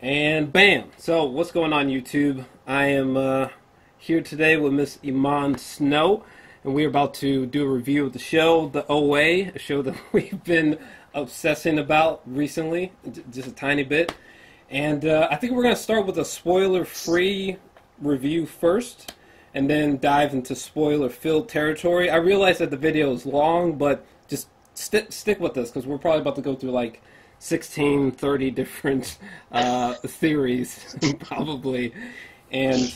And bam! So, what's going on, YouTube? I am here today with Miss Imon Snow, and we're about to do a review of the show, The OA, a show that we've been obsessing about recently, just a tiny bit. And I think we're going to start with a spoiler-free review first, and then dive into spoiler-filled territory. I realize that the video is long, but just stick with us, because we're probably about to go through, like, 16, 30 different theories, probably. And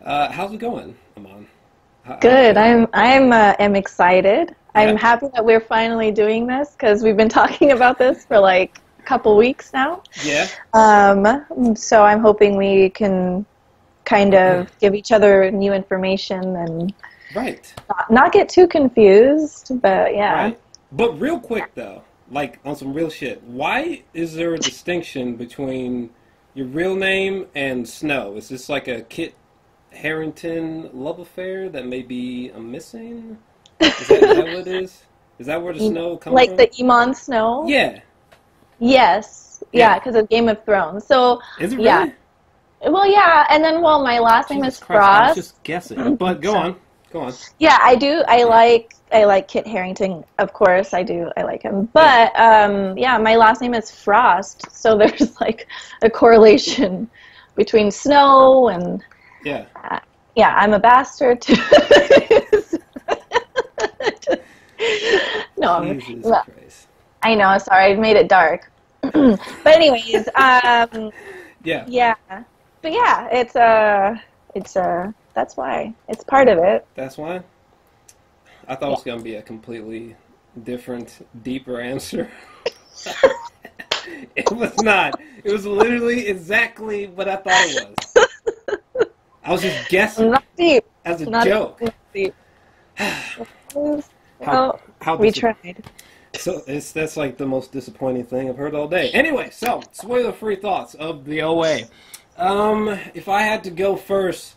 how's it going, Amon? Good. I'm excited. Yeah. I'm happy that we're finally doing this because we've been talking about this for like a couple weeks now. Yeah. So I'm hoping we can kind of give each other new information and not get too confused. But yeah. Right. But real quick though. Like, on some real shit, why is there a distinction between your real name and Snow? Is this like a Kit Harington love affair that maybe I'm missing? Is that what it is? Is that where the Snow comes from? Like the Imon Snow? Yeah. Yes. Yeah, because of Game of Thrones. So, is it really? Yeah. Well, yeah, and then, my last name is Christ, Frost. I was just guessing, but go on. Go on. Yeah, I do. I like Kit Harington, of course. I do. I like him. But, yeah, my last name is Frost, so there's, like, a correlation between Snow and... Yeah. Yeah, I'm a bastard, too. No, Jesus Christ. I know, sorry, I made it dark. But anyways, yeah. Yeah. But, yeah, it's that's why. It's part of it. That's why? I thought it was going to be a completely different, deeper answer. It was not. It was literally exactly what I thought it was. I was just guessing. Not deep. As a not joke. Deep. How we tried. So that's like the most disappointing thing I've heard all day. Anyway, so spoiler-free thoughts of the OA. If I had to go first,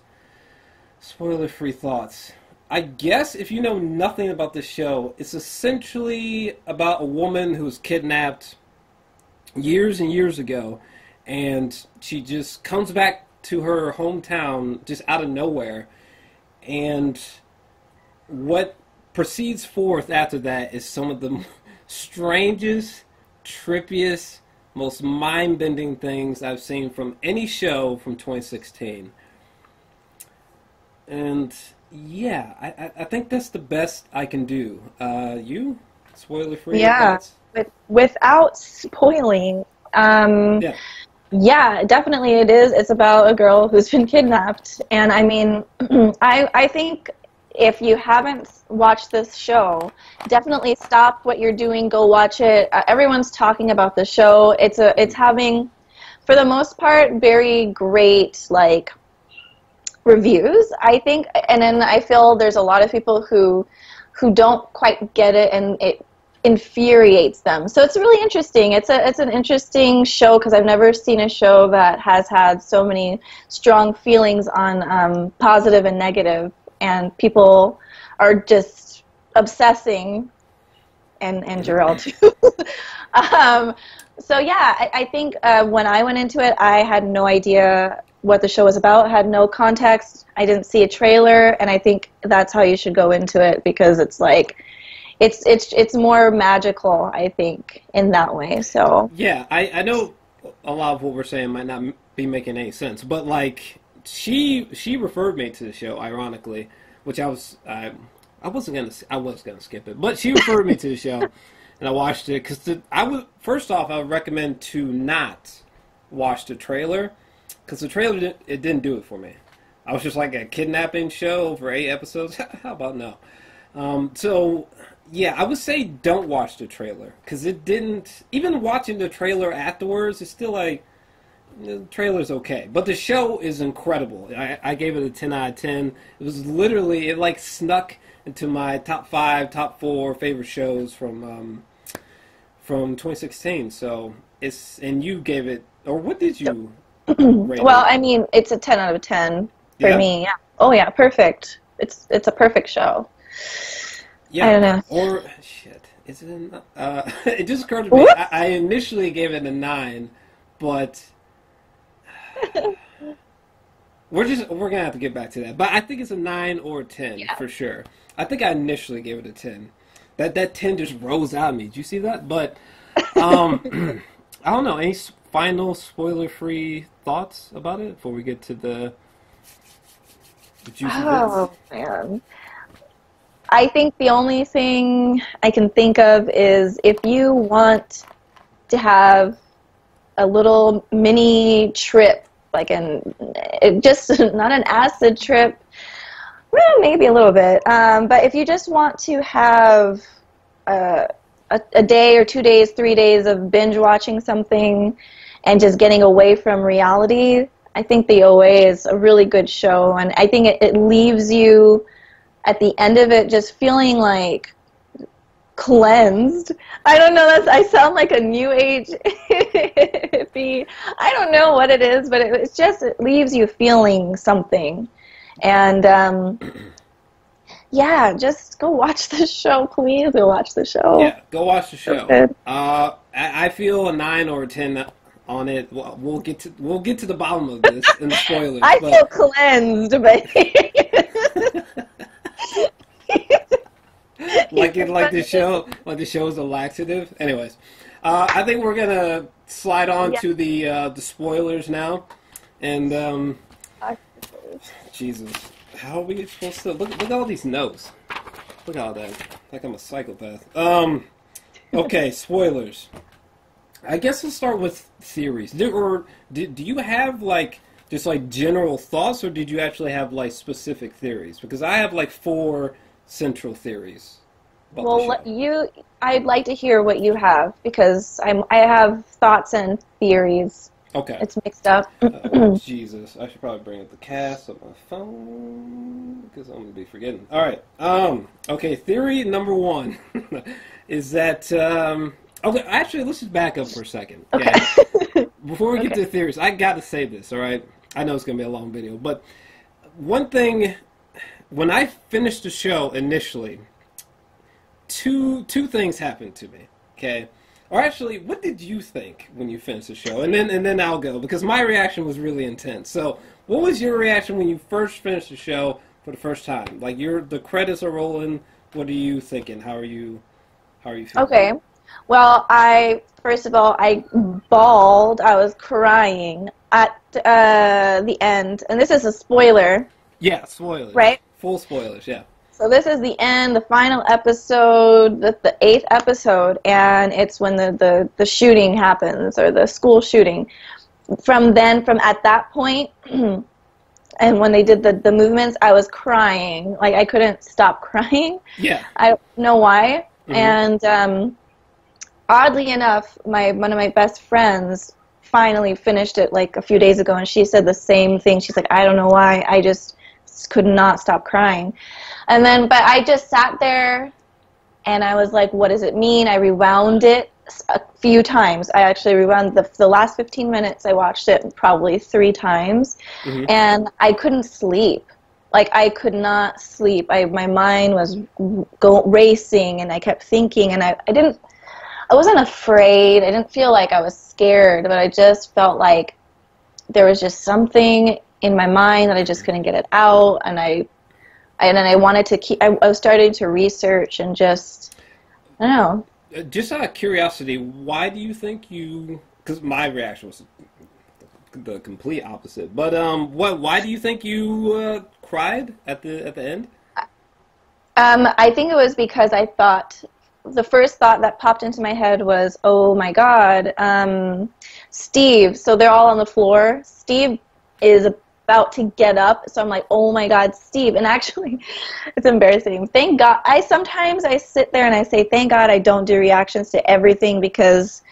spoiler-free thoughts. I guess if you know nothing about this show, it's essentially about a woman who was kidnapped years and years ago, and she just comes back to her hometown just out of nowhere, and what proceeds forth after that is some of the strangest, trippiest, most mind-bending things I've seen from any show from 2016. And yeah, I think that's the best I can do. You? Spoiler-free? Yeah, without spoiling. Yeah, definitely it is. It's about a girl who's been kidnapped. And I mean, I think if you haven't watched this show, definitely stop what you're doing, go watch it. Everyone's talking about the show. It's having, for the most part, very great, like, reviews, I think, and then I feel there's a lot of people who don't quite get it, and it infuriates them. So it's really interesting. It's an interesting show because I've never seen a show that has had so many strong feelings on positive and negative, and people are just obsessing, and Jor-Els too. So yeah, I think when I went into it, I had no idea what the show was about, had no context. I didn't see a trailer, and I think that's how you should go into it, because it's like it's more magical, I think, in that way. So yeah, I know a lot of what we're saying might not be making any sense, but like she referred me to the show, ironically, which I was gonna skip it, but she referred me to the show, and I watched it because first off, I would recommend to not watch the trailer. Because the trailer, it didn't do it for me. I was just like a kidnapping show over 8 episodes. How about no? So, yeah, I would say don't watch the trailer. Because it didn't... Even watching the trailer afterwards, it's still like... The trailer's okay. But the show is incredible. I gave it a 10 out of 10. It was literally... It, like, snuck into my top 5, top 4 favorite shows from 2016. So, it's... And you gave it... Or what did you... Well, I mean, it's a 10 out of 10 for me. Yeah. Oh yeah, perfect. It's a perfect show. Yeah. I don't know. Or shit, is it? It just occurred to me. I initially gave it a 9, but We're gonna have to get back to that, but I think it's a 9 or a 10 Yeah. for sure. I think I initially gave it a 10. That 10 just rose out of me. Did you see that? But I don't know. Any final spoiler-free thoughts about it before we get to the juicy bits? Oh, man. I think the only thing I can think of is if you want to have a little mini trip, like just not an acid trip, well, maybe a little bit, but if you just want to have a day or 2 days, 3 days of binge watching something and just getting away from reality, I think the OA is a really good show, and I think it leaves you at the end of it just feeling like cleansed. I don't know, I sound like a new age hippie. I don't know what it is, but it leaves you feeling something. And yeah, just go watch the show, please. Go watch the show. Yeah, go watch the show. Good. I feel a 9 or a 10 on it. We'll get to the bottom of this in the spoilers. I feel cleansed, but like the show is a laxative. Anyways, I think we're gonna slide on to the spoilers now, and Jesus, how are we supposed to look at all these notes? Look at all that, like I'm a psychopath. Okay, spoilers. I guess let's start with theories. Do you have like just like general thoughts, or did you actually have like specific theories? Because I have like 4 central theories. Well, I'd like to hear what you have, because I have thoughts and theories. Okay. It's mixed up. Oh, Jesus, I should probably bring up the cast on my phone because I'm gonna be forgetting. All right. Okay. Theory number 1 is that. Okay. Actually, let's just back up for a second. Okay. Before we get to theories, I got to say this. All right. I know it's gonna be a long video, but one thing, when I finished the show initially, two things happened to me. Okay. Or actually, what did you think when you finished the show? And then I'll go, because my reaction was really intense. So, what was your reaction when you first finished the show for the first time? Like, the credits are rolling. What are you thinking? How are you feeling? Okay. Well, first of all, I bawled. I was crying at the end, and this is a spoiler. Yeah, spoilers. Right? Full spoilers. Yeah. So this is the end, the final episode, the 8th episode, and it's when the shooting happens, or the school shooting. From at that point, and when they did the movements, I was crying. Like, I couldn't stop crying. Yeah. I don't know why. Mm-hmm. And oddly enough, one of my best friends finally finished it like a few days ago, and she said the same thing. She's like, I don't know why, I just could not stop crying. And then, but I just sat there, and I was like, what does it mean? I rewound it a few times. I actually rewound the last 15 minutes. I watched it probably 3 times, and I couldn't sleep. Like, I could not sleep. My mind was racing, and I kept thinking, and I wasn't afraid. I didn't feel like I was scared, but I just felt like there was just something in my mind that I just couldn't get it out, and then I wanted to keep. I was starting to research and just, I don't know. Just out of curiosity, why do you think you? Because my reaction was the complete opposite. But why do you think you cried at the end? I think it was because I thought, the first thought that popped into my head was, oh my God, Steve. So they're all on the floor. Steve is about to get up, so I'm like, oh my God, Steve. And actually, it's embarrassing. Thank God. Sometimes I sit there and I say, thank God I don't do reactions to everything, because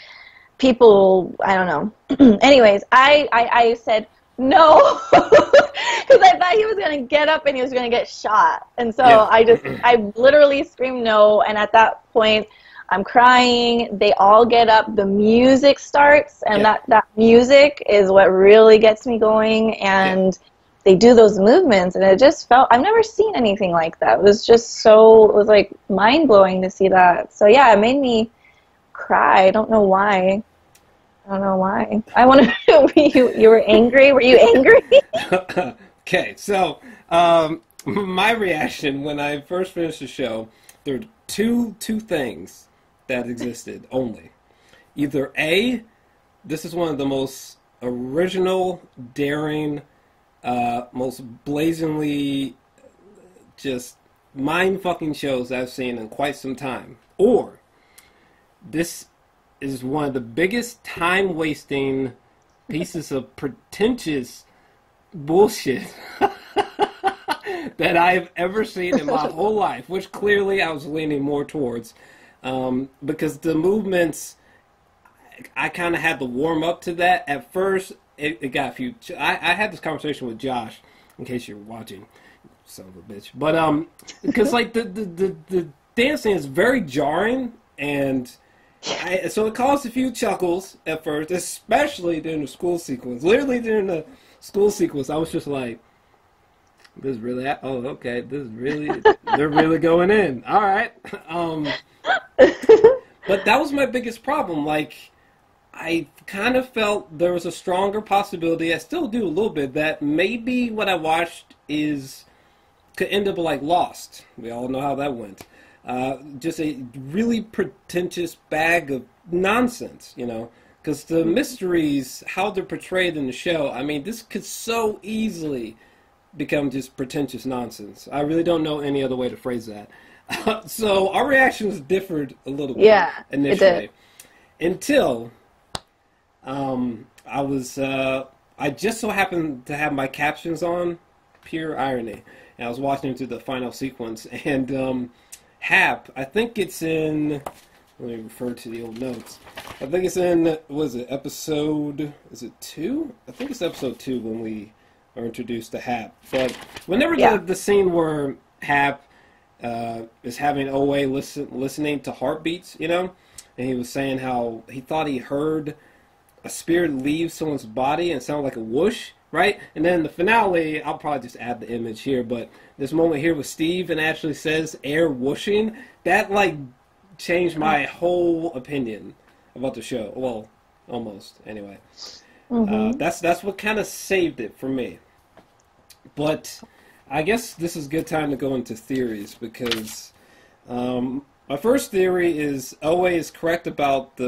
people, I don't know. Anyways, I said no, because I thought he was going to get up and he was going to get shot. And so I literally screamed no, and at that point, I'm crying. They all get up. The music starts, and that music is what really gets me going. And they do those movements, and it just felt, I've never seen anything like that. It was just it was like mind blowing to see that. So yeah, it made me cry. I don't know why. don't know why. I want to know, you were angry? Were you angry? Okay, so my reaction when I first finished the show, there were two things that existed only. Either A, this is one of the most original, daring, most blazingly just mind-fucking shows I've seen in quite some time. Or, this is one of the biggest time-wasting pieces of pretentious bullshit that I've ever seen in my whole life, which clearly I was leaning more towards. Because the movements, I kind of had to warm up to that. At first, it got a few... I had this conversation with Josh, in case you're watching, son of a bitch. But, because, like, the dancing is very jarring, and... so it caused a few chuckles at first, especially during the school sequence. Literally during the school sequence, I was just like, "This is really? Oh, okay. This is really? They're really going in. All right." But that was my biggest problem. Like, I kind of felt there was a stronger possibility. I still do a little bit that maybe what I watched could end up like Lost. We all know how that went. Just a really pretentious bag of nonsense, you know, because the mysteries, how they're portrayed in the show, I mean, this could so easily become just pretentious nonsense. I really don't know any other way to phrase that. So our reactions differed a little bit initially. Until I just so happened to have my captions on, pure irony, and I was watching through the final sequence, and Hap, I think it's in, let me refer to the old notes. I think it's in, episode, is it 2? I think it's episode 2 when we are introduced to Hap. But whenever the scene where Hap is having OA listening to heartbeats, you know, and he was saying how he thought he heard a spirit leave someone's body and sound like a whoosh, right? And then the finale, I'll probably just add the image here, but this moment here with Steve and actually says air whooshing, that like changed my whole opinion about the show. Well, almost, anyway. Mm-hmm. That's what kind of saved it for me. But I guess this is a good time to go into theories, because my first theory is OA is correct about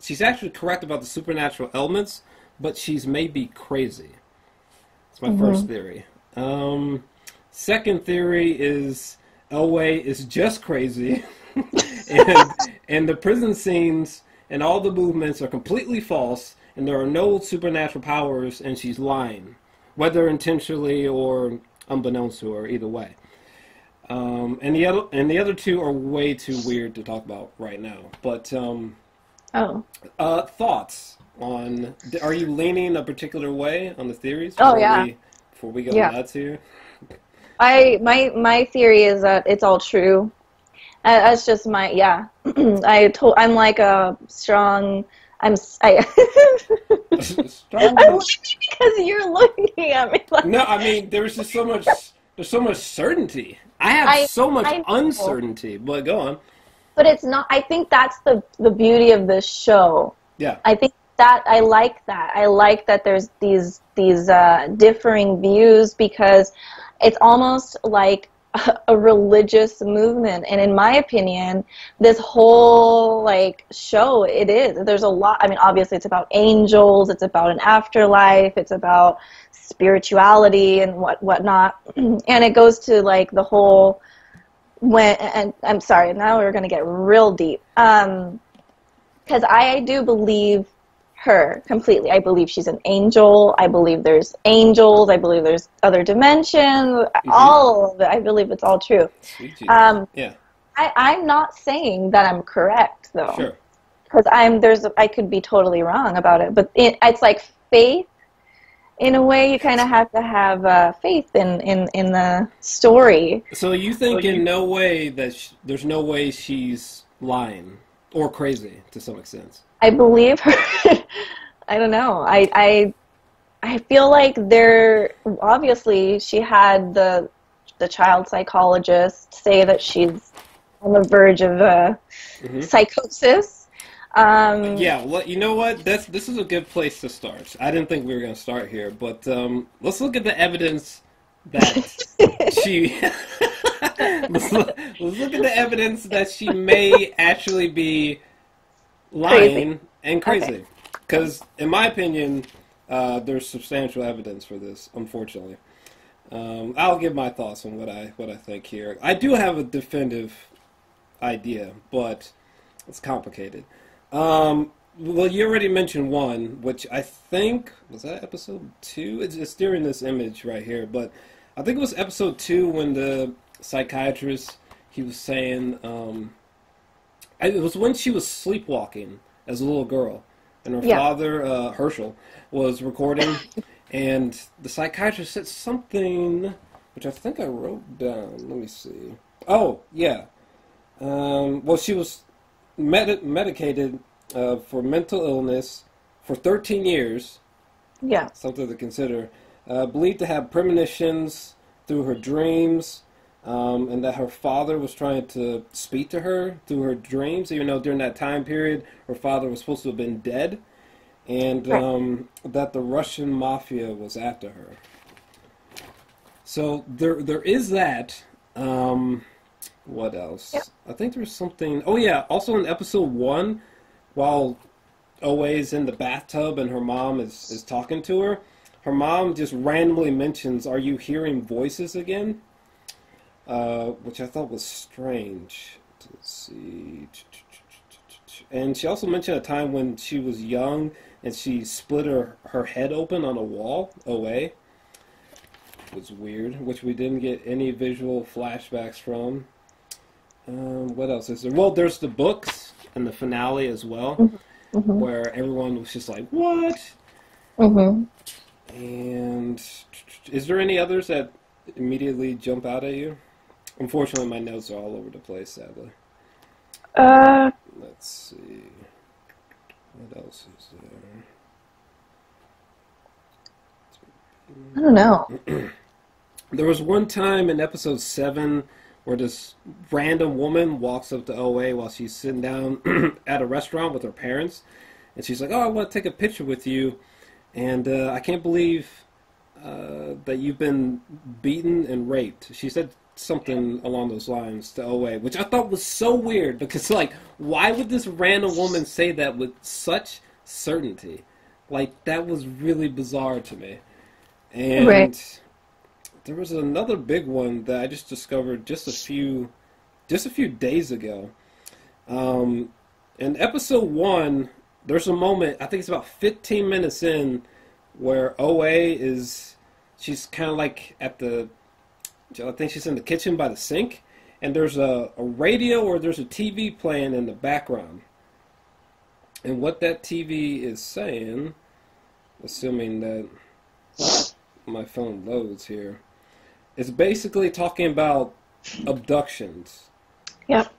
she's actually correct about the supernatural elements, but she's maybe crazy. That's my first theory. Second theory is Elway is just crazy, and the prison scenes and all the movements are completely false, and there are no supernatural powers, and she's lying, whether intentionally or unbeknownst to her. Either way, and the other two are way too weird to talk about right now. But thoughts on? Are you leaning a particular way on the theories? Before we go nuts here. My theory is that it's all true. That's just my I'm like a strong. Strong. Because you're looking at me like. No, I mean there's just so much. There's so much certainty. I have so much uncertainty. But go on. But it's not. I think that's the beauty of this show. Yeah. I think that I like that. I like that there's these differing views, because it's almost like a religious movement. And in my opinion, this whole like show, there's a lot. I mean, obviously it's about angels, it's about an afterlife, it's about spirituality and whatnot. And it goes to like the whole and I'm sorry, now we're going to get real deep. Because I do believe her completely. I believe she's an angel. I believe there's angels. I believe there's other dimensions. All of it. I believe it's all true. I'm not saying that I'm correct, though. Sure. Because I could be totally wrong about it. But it's like faith. In a way, you kind of have to have faith in the story. So you think in no way that there's no way she's lying or crazy to some extent? I believe her. I don't know. I feel like obviously she had the child psychologist say that she's on the verge of psychosis. Yeah, well, you know what? This is a good place to start. I didn't think we were going to start here, but let's look at the evidence that she. let's look at the evidence that she may actually be lying and crazy. Because, in my opinion, there's substantial evidence for this. Unfortunately, I'll give my thoughts on what I think here. I do have a definitive idea, but it's complicated. Well, you already mentioned one, which I think was that episode 2. It's during this image right here, but I think it was episode 2 when the psychiatrist, he was saying, it was when she was sleepwalking as a little girl, and her father, Herschel, was recording, and the psychiatrist said something, which I think I wrote down. Let me see. Oh, yeah. Well, she was medicated for mental illness for 13 years. Yeah. Something to consider. Believed to have premonitions through her dreams, and that her father was trying to speak to her through her dreams, even though during that time period her father was supposed to have been dead, and that the Russian mafia was after her. So there is that. What else? Yep. I think there's something... Oh, yeah. Also in episode 1, while OA is in the bathtub and her mom is talking to her, her mom just randomly mentions, "Are you hearing voices again?" Which I thought was strange. Let's see. And she also mentioned a time when she was young and she split her head open on a wall, OA. It was weird, which we didn't get any visual flashbacks from. What else is there? Well, there's the books and the finale as well, where everyone was just like, "What?" And is there any others that immediately jump out at you? Unfortunately, my notes are all over the place, sadly. Let's see. What else is there? I don't know. There was one time in episode 7 where this random woman walks up to OA while she's sitting down at a restaurant with her parents, and she's like, "Oh, I want to take a picture with you, and I can't believe that you've been beaten and raped." She said something along those lines to OA, which I thought was so weird, because, like, why would this random woman say that with such certainty? Like, that was really bizarre to me. And there was another big one that I just discovered just a few days ago. In episode 1, there's a moment, I think it's about 15 minutes in, where OA she's kind of like I think she's in the kitchen by the sink, and there's a radio or there's a TV playing in the background. And what that TV is saying, assuming that my phone loads here, is basically talking about abductions. Yep.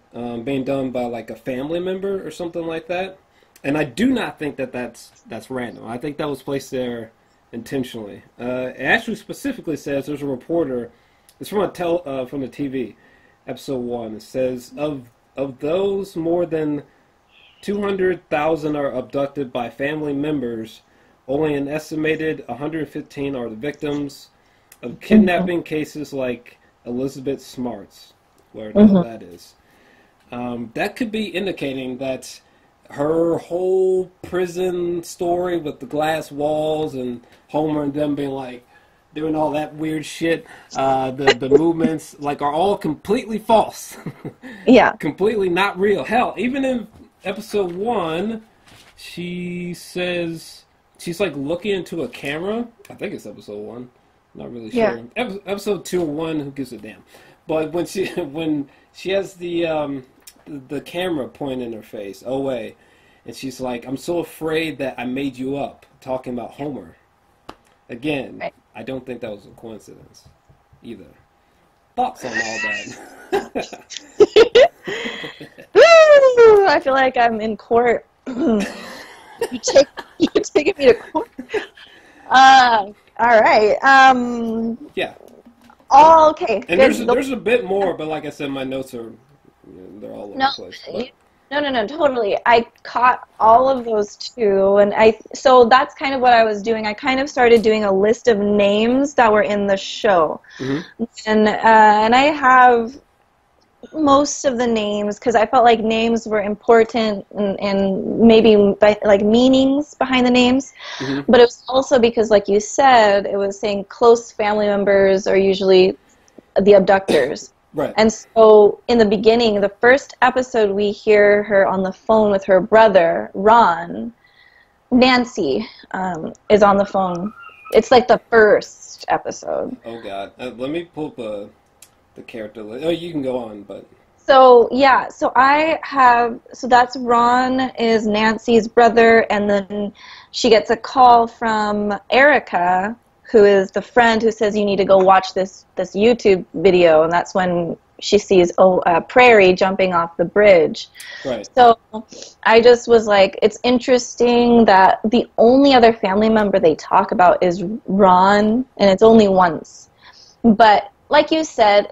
Being done by like a family member or something like that. And I do not think that that's random. I think that was placed there intentionally. It actually specifically says there's a reporter. It's from from the TV, episode 1. It says of those, more than 200,000 are abducted by family members. Only an estimated 115 are the victims of kidnapping cases like Elizabeth Smart's, where the hell that is. That could be indicating that her whole prison story with the glass walls and Homer and them being like doing all that weird shit, the movements like are all completely false. Yeah. Completely not real. Hell, even in episode 1, she says she's like looking into a camera. I think it's episode 1. Not really sure. Yeah. Episode 2 or 1, who gives a damn? But when she has the camera pointing in her face, OA, and she's like, "I'm so afraid that I made you up," talking about Homer. Again, I don't think that was a coincidence either. Thoughts on all that? Woo! I feel like I'm in court. You're taking me to court. All right. Yeah. Okay. And there's a bit more, but like I said, my notes are they're all over the place. But No, totally. I caught all of those too, and so that's kind of what I was doing. I kind of started doing a list of names that were in the show, and I have most of the names because I felt like names were important and maybe like meanings behind the names. But it was also because, like you said, it was saying close family members are usually the abductors. Right. And so in the beginning, the first episode, we hear her on the phone with her brother, Ron. Nancy is on the phone. It's like the first episode. Oh, God. Let me pull up the character list. Oh, you can go on, but... So, yeah, so that's Ron is Nancy's brother, and then she gets a call from Erica, who is the friend who says you need to go watch this YouTube video, and that's when she sees Prairie jumping off the bridge. Right. So I just was like, it's interesting that the only other family member they talk about is Ron, and it's only once. But like you said,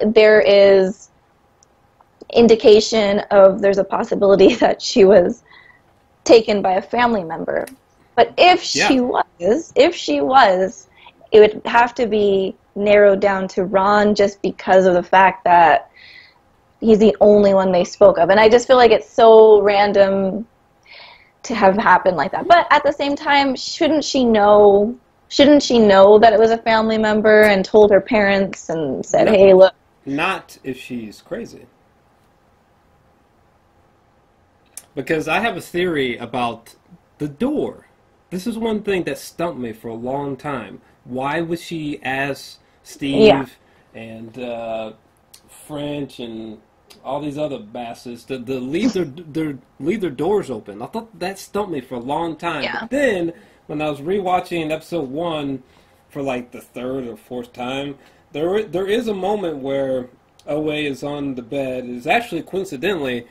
there is indication of there's a possibility that she was taken by a family member. But if she was, it would have to be narrowed down to Ron just because of the fact that he's the only one they spoke of. And I just feel like it's so random to have happened like that. But at the same time, shouldn't she know that it was a family member and told her parents and said, hey, look. Not if she's crazy. Because I have a theory about the door. This is one thing that stumped me for a long time. Why would she ask Steve and French and all these other bastards to leave their doors open? I thought that stumped me for a long time. Yeah. But then, when I was rewatching episode 1 for like the third or fourth time, there is a moment where Owe is on the bed. It's actually coincidentally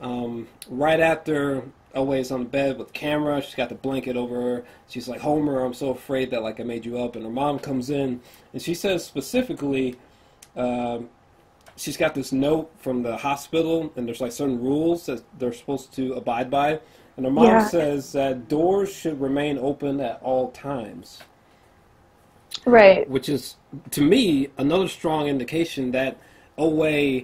right after Always on the bed with camera. She's got the blanket over her. She's like, Homer, I'm so afraid that like I made you up. And her mom comes in and she says specifically, she's got this note from the hospital and there's like certain rules that they're supposed to abide by. And her mom says that doors should remain open at all times. Right. Which is, to me, another strong indication that Owe,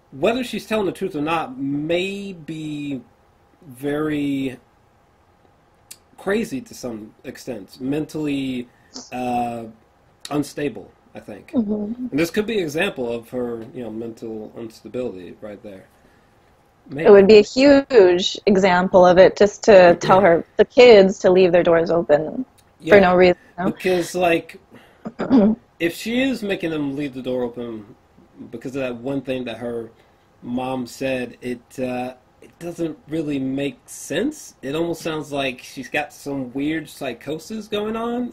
whether she's telling the truth or not, may be very crazy to some extent, mentally unstable, I think. And this could be an example of her, mental instability right there. Maybe. It would be a huge example of it, just to tell the kids to leave their doors open for no reason. Because, like, if she is making them leave the door open because of that one thing that her mom said, it doesn't really make sense. It almost sounds like she's got some weird psychosis going on,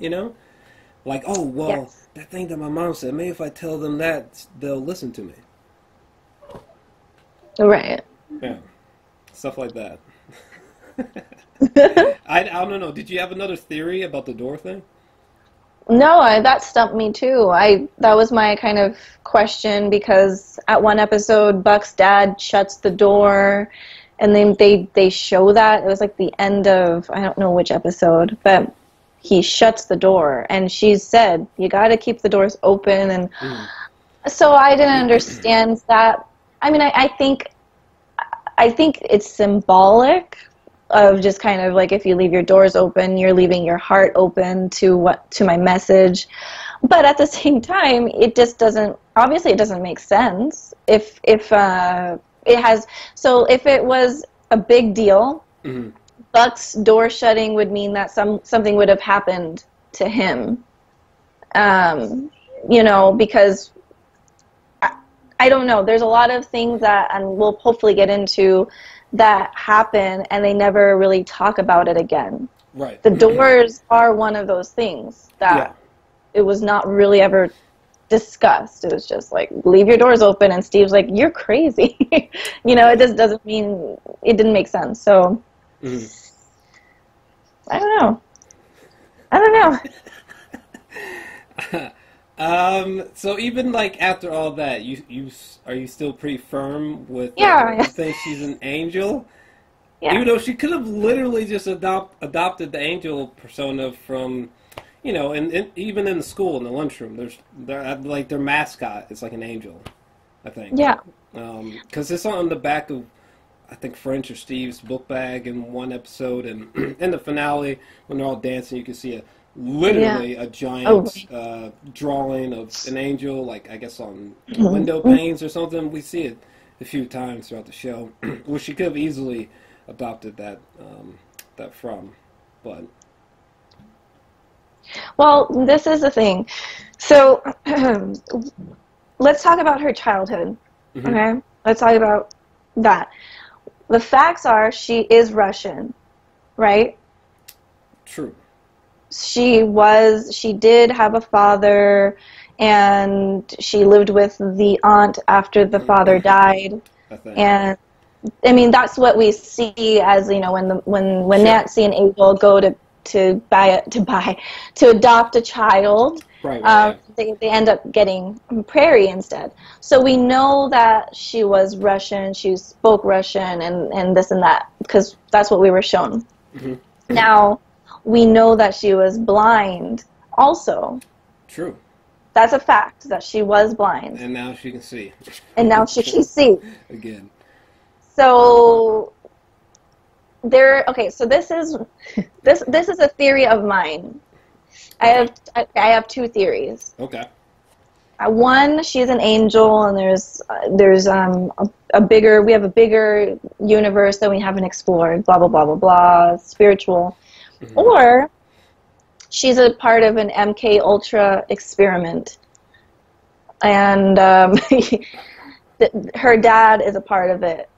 Like, oh, well, that thing that my mom said, maybe if I tell them that, they'll listen to me. Right. Yeah. Stuff like that. I don't know. Did you have another theory about the door thing? No, that stumped me too. That was my kind of question, because at one episode, Buck's dad shuts the door, and then they show that. It was like the end of, I don't know which episode, but he shuts the door, and she said, you got to keep the doors open. And so I didn't understand that. I mean, I think it's symbolic of just kind of like, if you leave your doors open, you're leaving your heart open to my message. But at the same time, it just doesn't, obviously it doesn't make sense. If it was a big deal, Buck's door shutting would mean that something would have happened to him. Because I don't know. There's a lot of things that, and we'll hopefully get into, that happen, and they never really talk about it again. Right. The doors are one of those things that it was not really ever discussed. It was just like, leave your doors open, and Steve's like, you're crazy. It just doesn't mean, it didn't make sense. So, I don't know. So even like after all that, you are you still pretty firm with Yeah. you think she's an angel? Yeah. Even though she could have literally just adopted the angel persona from, and even in the school in the lunchroom, like their mascot is like an angel, I think. Yeah. Because it's on the back of, I think, French or Steve's book bag in one episode, and in the finale when they're all dancing, you can see literally a giant drawing of an angel, like I guess on window panes or something. We see it a few times throughout the show, where she could have easily adopted that from, but well, this is the thing. So let's talk about her childhood. Okay, let's talk about that. The facts are she is Russian, right? True. She did have a father, and she lived with the aunt after the father died. I think. And I mean, that's what we see as, when Sure. Nancy and Abel go to adopt a child. Right. They end up getting Prairie instead. So we know that she was Russian, she spoke Russian, and this and that, because that's what we were shown. Now, we know that she was blind also. True. That's a fact, that she was blind. And now she can see. And now she can see. Again. So so this is a theory of mine. I have two theories. Okay. One, she's an angel, and we have a bigger universe that we haven't explored. Blah blah blah blah blah. Spiritual, or she's a part of an MK Ultra experiment, and her dad is a part of it.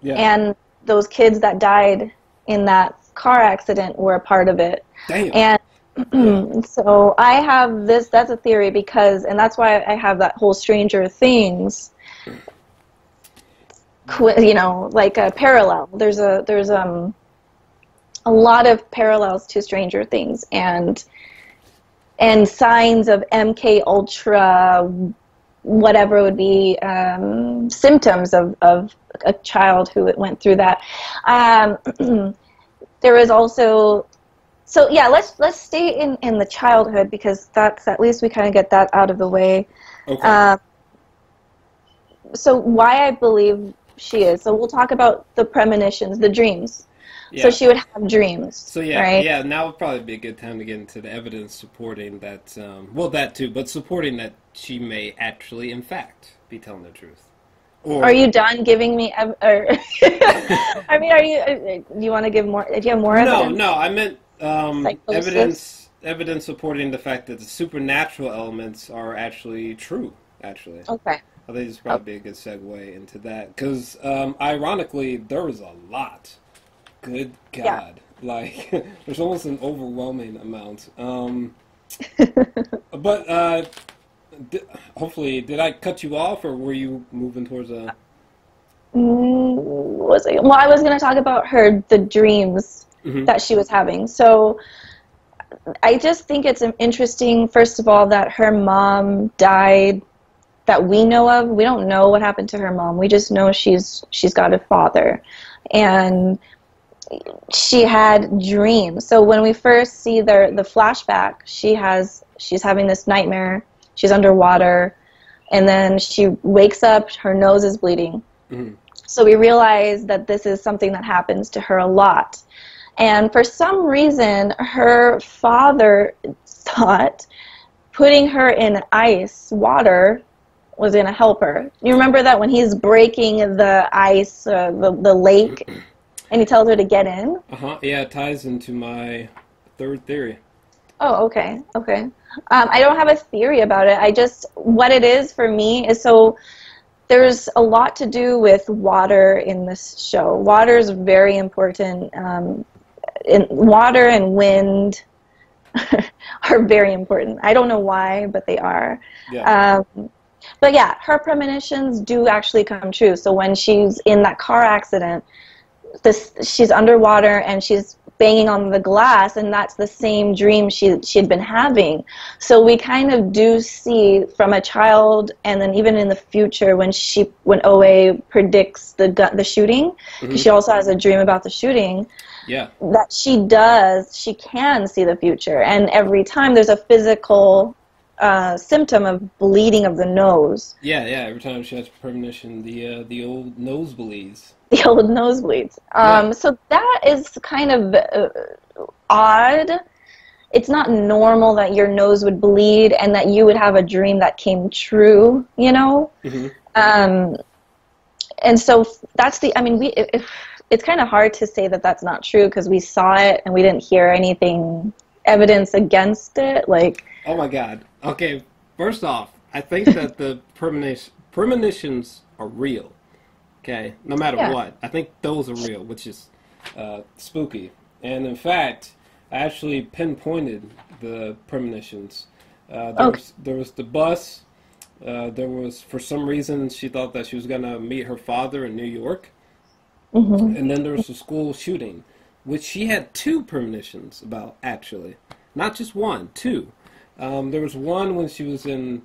Yeah. And those kids that died in that car accident were a part of it. Damn. And so I have that's a theory and that's why I have that whole Stranger Things, like a parallel. There's a lot of parallels to Stranger Things and signs of MK Ultra, whatever would be symptoms of a child who went through that. There is also, so yeah, let's stay in the childhood, because that's, at least we kind of get that out of the way. Okay. So why I believe she is. So we'll talk about the premonitions, the dreams. Yeah. So she would have dreams. So yeah, right? yeah. Now would probably be a good time to get into the evidence supporting that. Well, that too, but supporting that she may actually, in fact, be telling the truth. Or, are you done giving me? I mean, do you want to give more? Do you have more evidence? No. I meant Psychosis? evidence supporting the fact that the supernatural elements are actually true. Actually. Okay. I think this would probably be a good segue into that, because ironically, there was a lot. Good God. Yeah. Like, there's almost an overwhelming amount. But, hopefully, did I cut you off, or were you moving towards a... Well, I was going to talk about the dreams that she was having. So, I just think it's interesting, first of all, that her mom died, that we know of. We don't know what happened to her mom. We just know she's got a father. And she had dreams. So when we first see the flashback, she's having this nightmare. She's underwater, and then she wakes up, her nose is bleeding. So we realize that this is something that happens to her a lot. And for some reason, her father thought putting her in water was going to help her. You remember that when he's breaking the ice, the lake, and he tells her to get in? Yeah, it ties into my third theory. Oh, okay. I don't have a theory about it. What it is for me is, so there's a lot to do with water in this show. Water is very important. Water and wind are very important. I don't know why, but they are. Yeah. But yeah, her premonitions do actually come true. So when she's in that car accident, she's underwater and she's banging on the glass, and that's the same dream she'd been having. So we kind of do see from a child, and then even in the future when OA predicts the shooting, because she also has a dream about the shooting. Yeah. That she can see the future, and every time there's a physical symptom of bleeding of the nose. Yeah. Every time she has premonition, the old nosebleeds. The old nosebleeds. So that is kind of odd. It's not normal that your nose would bleed and that you would have a dream that came true, you know? And so that's it's kind of hard to say that that's not true because we saw it and we didn't hear anything, evidence against it. Like, oh my God. Okay, first off, I think that the premonitions are real. Okay, no matter what. I think those are real, which is spooky. And in fact, I actually pinpointed the premonitions. There was the bus. There was, for some reason, she thought that she was going to meet her father in New York. And then there was the school shooting, which she had 2 premonitions about, actually. Not just 1, 2. There was one when she was in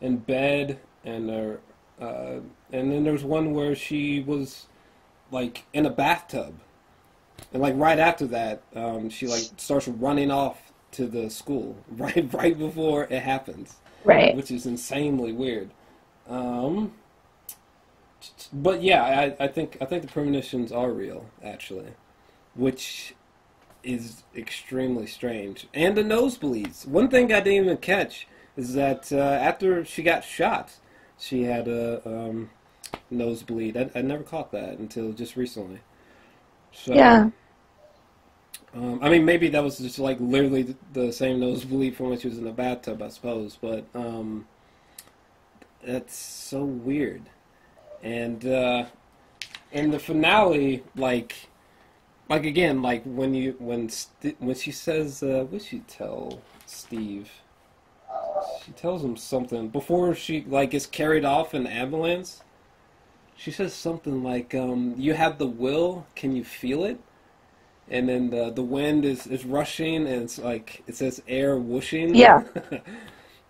bed, and then there was one where she was, like, in a bathtub. And, like, right after that, she, like, starts running off to the school right before it happens. Right. Which is insanely weird. But, yeah, I think the premonitions are real, actually. Which is extremely strange. And the nosebleeds. One thing I didn't even catch is that after she got shot, she had a nosebleed. I never caught that until just recently. So, yeah. I mean, maybe that was just like literally the same nosebleed from when she was in the bathtub, I suppose. But that's so weird. And in the finale, like again, like when she says, what did she tell Steve? She tells him something before she like gets carried off in the ambulance. She says something like, "You have the will. Can you feel it?" And then the wind is rushing, and it's like it says air whooshing. Yeah.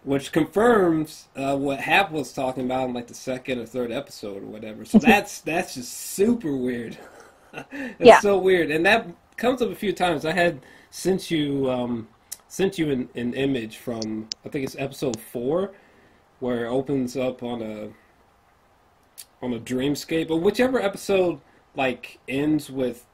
Which confirms what Hap was talking about in like the 2nd or 3rd episode or whatever. So that's just super weird. It's so weird, and that comes up a few times. I had sent you an image from, I think it's episode 4, where it opens up on a dreamscape, or whichever episode like ends with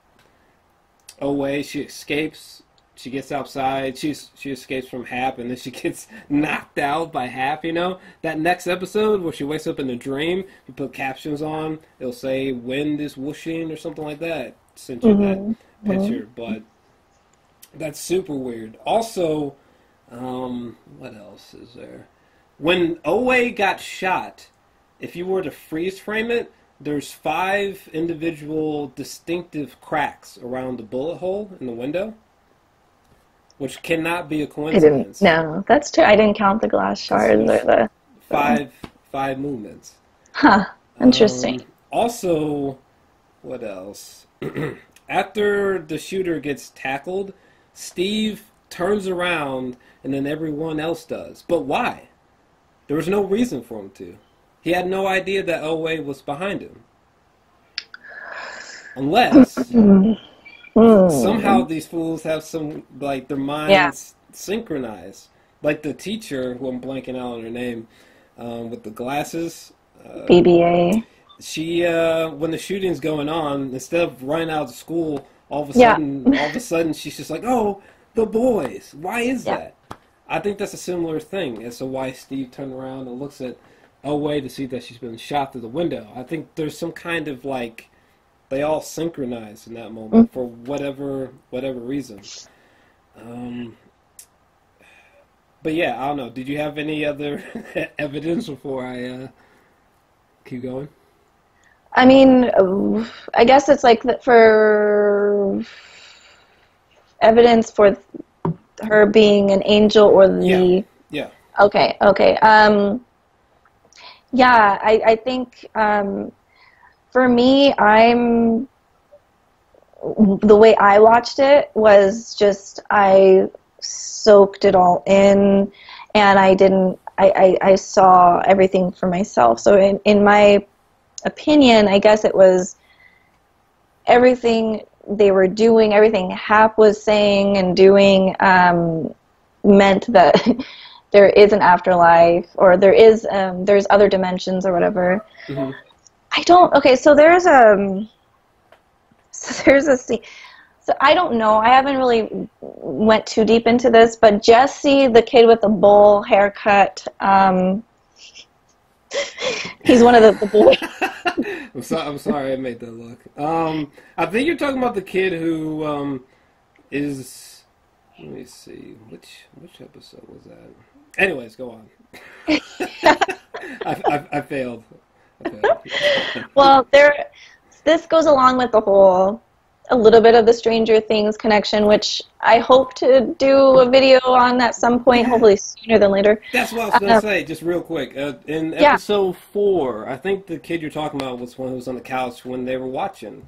OA. She escapes. She gets outside. She escapes from Hap, and then she gets knocked out by Hap. You know, that next episode where she wakes up in a dream. You put captions on. It'll say "wind is whooshing" or something like that. Sent you that picture, but that's super weird. Also, what else is there? When OA got shot, if you were to freeze frame it, there's 5 individual distinctive cracks around the bullet hole in the window. Which cannot be a coincidence. No, that's true. I didn't count the glass shards or the... 5 movements. Huh. Interesting. Also, what else? After the shooter gets tackled, Steve turns around and then everyone else does. But why? There was no reason for him to. He had no idea that OA was behind him. Unless... somehow these fools have some, like, their minds synchronized. Like the teacher, who I'm blanking out on her name, with the glasses. BBA. She, when the shooting's going on, instead of running out of school, all of a sudden, she's just like, oh, the boys. Why is that? I think that's a similar thing as to why Steve turned around and looks at OA to see that she's been shot through the window. I think there's some kind of, like, they all synchronized in that moment for whatever reason. But yeah, I don't know. Did you have any other evidence before I keep going? I mean, I guess it's like for evidence for her being an angel or the... Yeah. Okay. I think... for me, I'm the way I watched it was just I soaked it all in, and I saw everything for myself. So in my opinion, I guess it was everything they were doing, everything Hap was saying and doing meant that there is an afterlife, or there's other dimensions or whatever. Mm-hmm. Okay, so there's a scene. So I don't know. I haven't really went too deep into this, but Jesse, the kid with the bowl haircut, he's one of the boys. I'm sorry I made that look. I think you're talking about the kid who is. Let me see. Which episode was that? Anyways, go on. I failed. Well, this goes along with a little bit of the Stranger Things connection, which I hope to do a video on at some point, hopefully sooner than later. That's what I was going to say, just real quick. In episode 4, I think the kid you're talking about was one who was on the couch when they were watching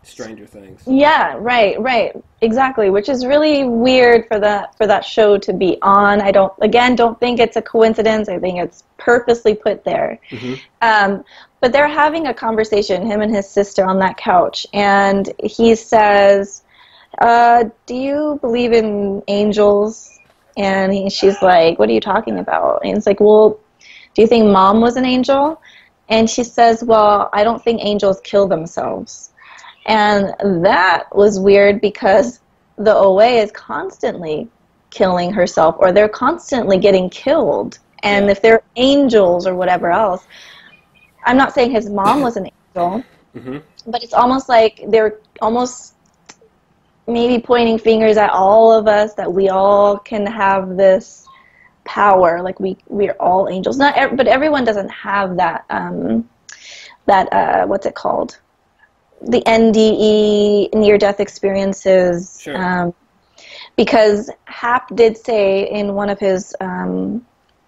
Stranger Things. Yeah, right, exactly. Which is really weird for that show to be on. I don't think it's a coincidence. I think it's purposely put there. Mm-hmm. But they're having a conversation, him and his sister, on that couch, and he says, "Do you believe in angels?" And she's like, "What are you talking about?" And it's like, "Well, do you think Mom was an angel?" And she says, "Well, I don't think angels kill themselves." And that was weird because the OA is constantly killing herself, or they're constantly getting killed. And if they're angels or whatever else, I'm not saying his mom was an angel, mm-hmm. but it's almost like they're almost maybe pointing fingers at all of us, that we all can have this power, like we're all angels. But everyone doesn't have that what's it called? The NDE, near-death experiences. Sure. Because Hap did say in one of his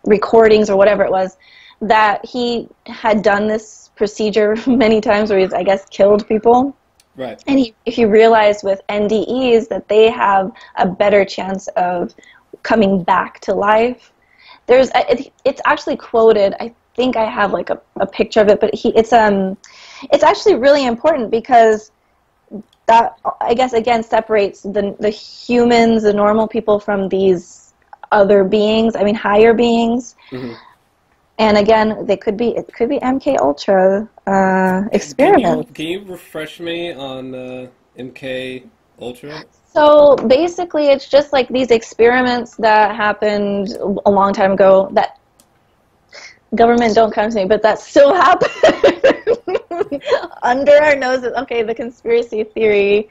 recordings or whatever it was, that he had done this procedure many times where he's, I guess, killed people. Right. And he realized with NDEs that they have a better chance of coming back to life. It's actually quoted, I think I have like a picture of it, but it's actually really important because that, I guess, again, separates the humans, the normal people, from these other beings, higher beings. Mm-hmm. And again, it could be MK Ultra experiments. Can you refresh me on MK Ultra? So basically, it's just like these experiments that happened a long time ago. That government, don't come to me, but that still happened under our noses. Okay, the conspiracy theory.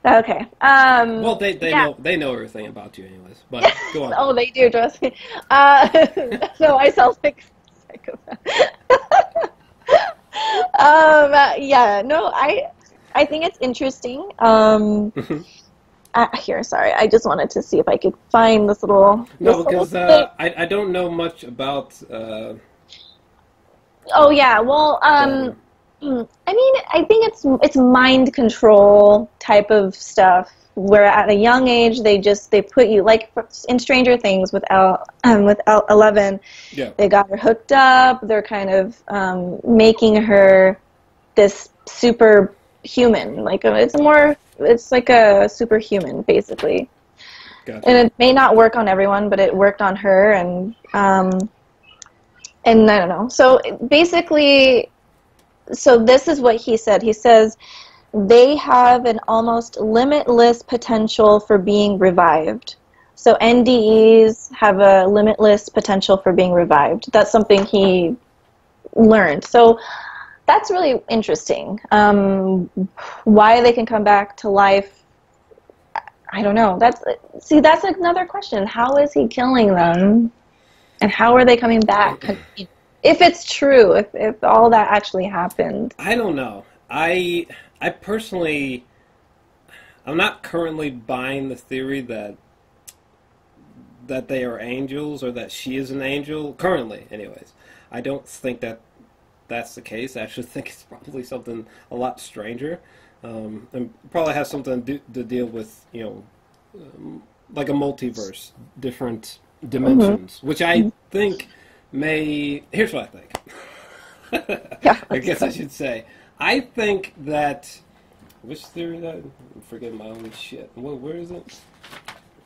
Okay. Well, they know everything about you, anyways. But go on. Oh, they do, trust me. So I sound like a psychopath. I think it's interesting. Here, sorry, I just wanted to see if I could find this little. Because I don't know much about. Oh yeah, well, I think it's mind control type of stuff, where at a young age they put you, like in Stranger Things with 11. Yeah. They got her hooked up. They're kind of making her this superhuman. It's like a superhuman, basically. Gotcha. And it may not work on everyone, but it worked on her, and I don't know. So basically. So this is what he said. He says, they have an almost limitless potential for being revived. So NDEs have a limitless potential for being revived. That's something he learned. So that's really interesting. Why they can come back to life, I don't know. That's another question. How is he killing them? And how are they coming back? If it's true, if all that actually happened. I don't know. I personally, I'm not currently buying the theory that they are angels, or that she is an angel. Currently, anyways. I don't think that that's the case. I actually think it's probably something a lot stranger. And probably has something to deal with, like a multiverse, different dimensions, which I think may. Here's what I think. Yeah, I guess I should say. I think that. Which theory that? I'm forgetting my own shit. Where is it?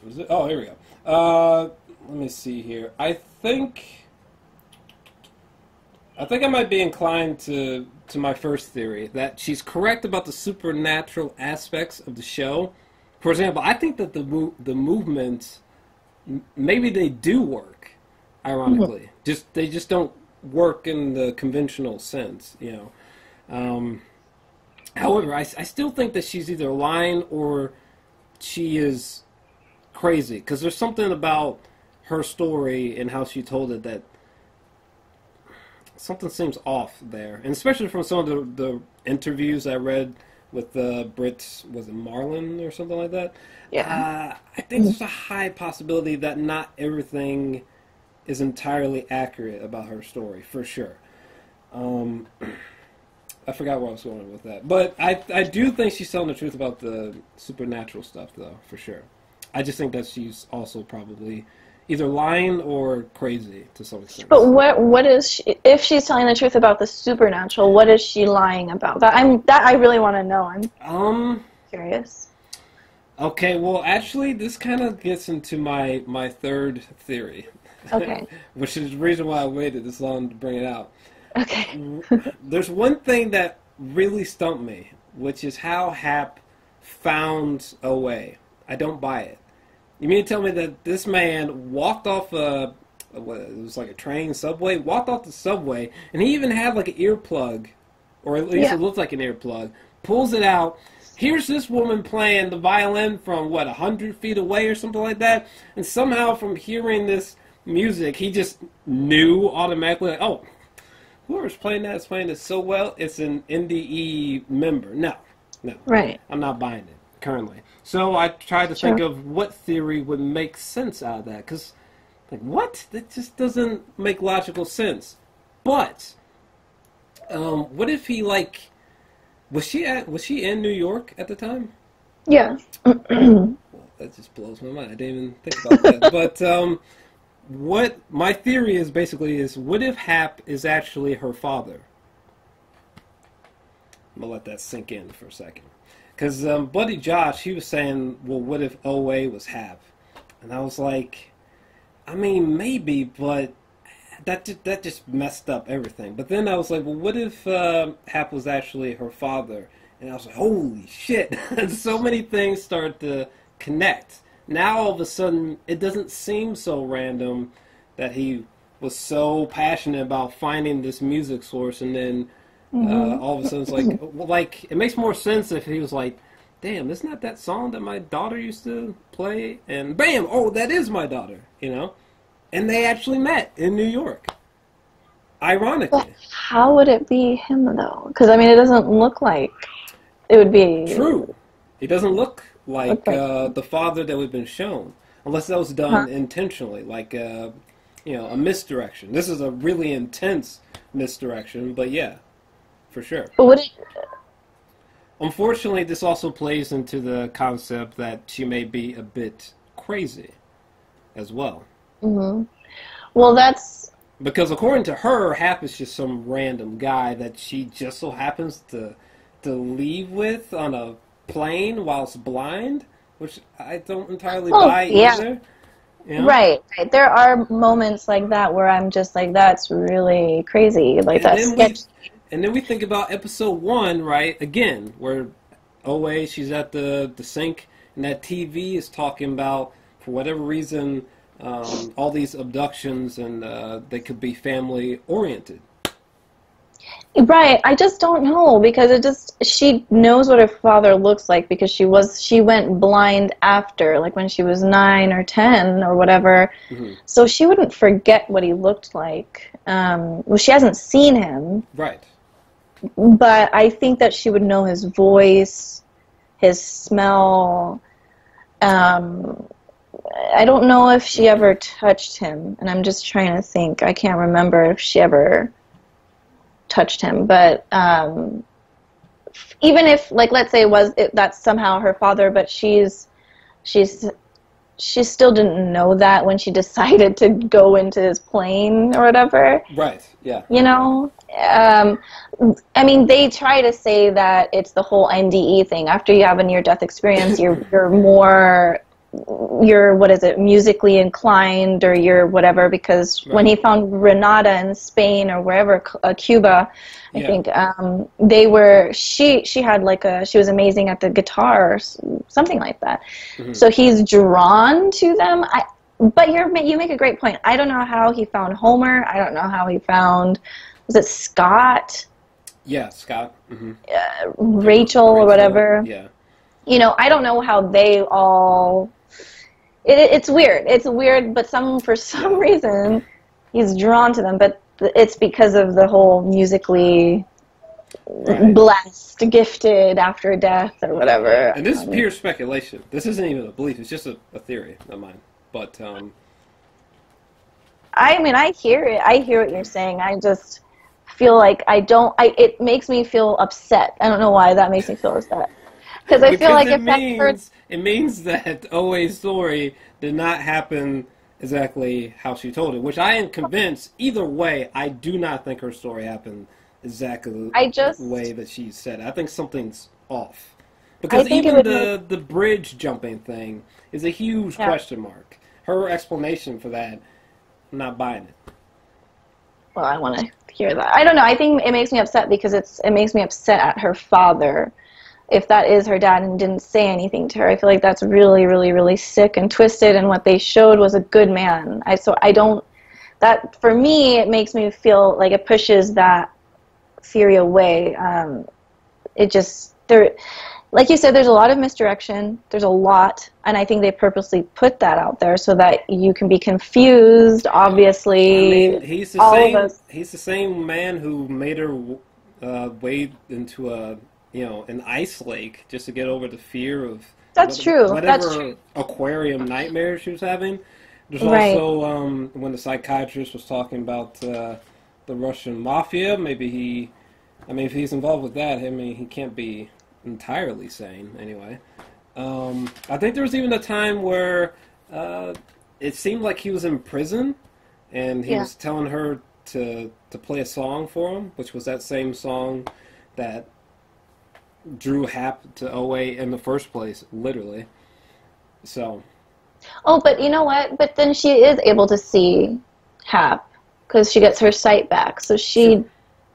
Was it? Oh, here we go. Let me see here. I think I might be inclined to my first theory, that she's correct about the supernatural aspects of the show. For example, I think that the movements, maybe they do work, ironically. They just don't work in the conventional sense, However, I still think that she's either lying or she is crazy, because there's something about her story and how she told it that something seems off there, and especially from some of the interviews I read with Brit, was it Marling or something like that? Yeah. I think there's a high possibility that not everything is entirely accurate about her story, for sure. I forgot where I was going with that, but I do think she's telling the truth about the supernatural stuff, though, for sure. I just think that she's also probably either lying or crazy to some extent. But what is she, if she's telling the truth about the supernatural? What is she lying about? That I really want to know. I'm curious. Okay, well, actually, this kind of gets into my third theory. Okay. Which is the reason why I waited this long to bring it out. Okay. There's one thing that really stumped me, which is how Hap found a way. I don't buy it. You mean to tell me that this man walked off it was like a train, subway, walked off the subway, and he even had like an earplug, or at least it looked like an earplug, pulls it out. Here's this woman playing the violin from, 100 feet away or something like that, and somehow from hearing this music, he just knew automatically, like, oh, whoever's playing that is playing this so well, it's an NDE member. No. Right. I'm not buying it currently. So I tried to think of what theory would make sense out of that, because, like, what? That just doesn't make logical sense. But, what if he, like, was she in New York at the time? Yeah. Well, that just blows my mind. I didn't even think about that. But, what my theory is basically is, what if Hap is actually her father? I'm gonna let that sink in for a second. Because Buddy Josh, he was saying, well, what if OA was Hap? And I was like, I mean, maybe, but that just messed up everything. But then I was like, well, what if Hap was actually her father? And I was like, holy shit. And so many things started to connect. Now, all of a sudden, it doesn't seem so random that he was so passionate about finding this music source, and then all of a sudden it's like, well, like, it makes more sense if he was like, damn, isn't that song that my daughter used to play? And bam, oh, that is my daughter, And they actually met in New York. Ironically. But how would it be him, though? Because, I mean, it doesn't look like it would be... True. It doesn't look like the father that we've been shown, unless that was done intentionally, like a misdirection. This is a really intense misdirection, but yeah, for sure. But unfortunately, this also plays into the concept that she may be a bit crazy as well. Well, that's... Because according to her, Hap is just some random guy that she just so happens to leave with on a plane whilst blind, which I don't entirely buy either. Right. There are moments like that where I'm just like, that's really crazy. Like, that's sketchy. And then we think about episode 1, right? Again, where OA, she's at the sink, and that TV is talking about, for whatever reason, all these abductions, and they could be family oriented. Right, I just don't know, because she knows what her father looks like, because she went blind after, like when she was 9 or 10 or whatever, so she wouldn't forget what he looked like. Well, she hasn't seen him. Right. But I think that she would know his voice, his smell. I don't know if she ever touched him, and I'm just trying to think. I can't remember if she ever touched him, but even if, like, let's say that's somehow her father, but she still didn't know that when she decided to go into his plane or whatever. Right, yeah. You know? I mean, they try to say that it's the whole NDE thing. After you have a near-death experience, you're more, what is it, musically inclined, or you're whatever, because when he found Renata in Spain or wherever, Cuba, I think, she had like she was amazing at the guitar, or something like that. So he's drawn to them. But you make a great point. I don't know how he found Homer. I don't know how he found, was it Scott? Yeah, Scott. Rachel or whatever. Yeah. You know, I don't know how they all... It's weird. It's weird, but for some reason, he's drawn to them. But it's because of the whole musically blessed, gifted after death or whatever. And this is pure speculation. This isn't even a belief. It's just a theory of mine. But I mean, I hear it. I hear what you're saying. I just feel like it makes me feel upset. I don't know why that makes me feel upset. Because I feel like it means that OA's story did not happen exactly how she told it, which I am convinced, either way, I do not think her story happened exactly the way that she said it. I think something's off. Because even the bridge jumping thing is a huge question mark. Her explanation for that, I'm not buying it. Well, I want to hear that. I don't know. I think it makes me upset because it makes me upset at her father. If that is her dad and didn't say anything to her, I feel like that's really, really, really sick and twisted. And what they showed was a good man. For me, it makes me feel like it pushes that theory away. Like you said, there's a lot of misdirection. There's a lot, and I think they purposely put that out there so that you can be confused. Obviously, I mean, he's the same man who made her wade into an ice lake just to get over the fear of whatever aquarium nightmare she was having. There's also when the psychiatrist was talking about the Russian mafia. Maybe if he's involved with that, he can't be entirely sane anyway. I think there was even a time where it seemed like he was in prison and he was telling her to play a song for him, which was that same song that drew Hap to OA in the first place, literally. So. Oh, but you know what? But then she is able to see Hap because she gets her sight back. So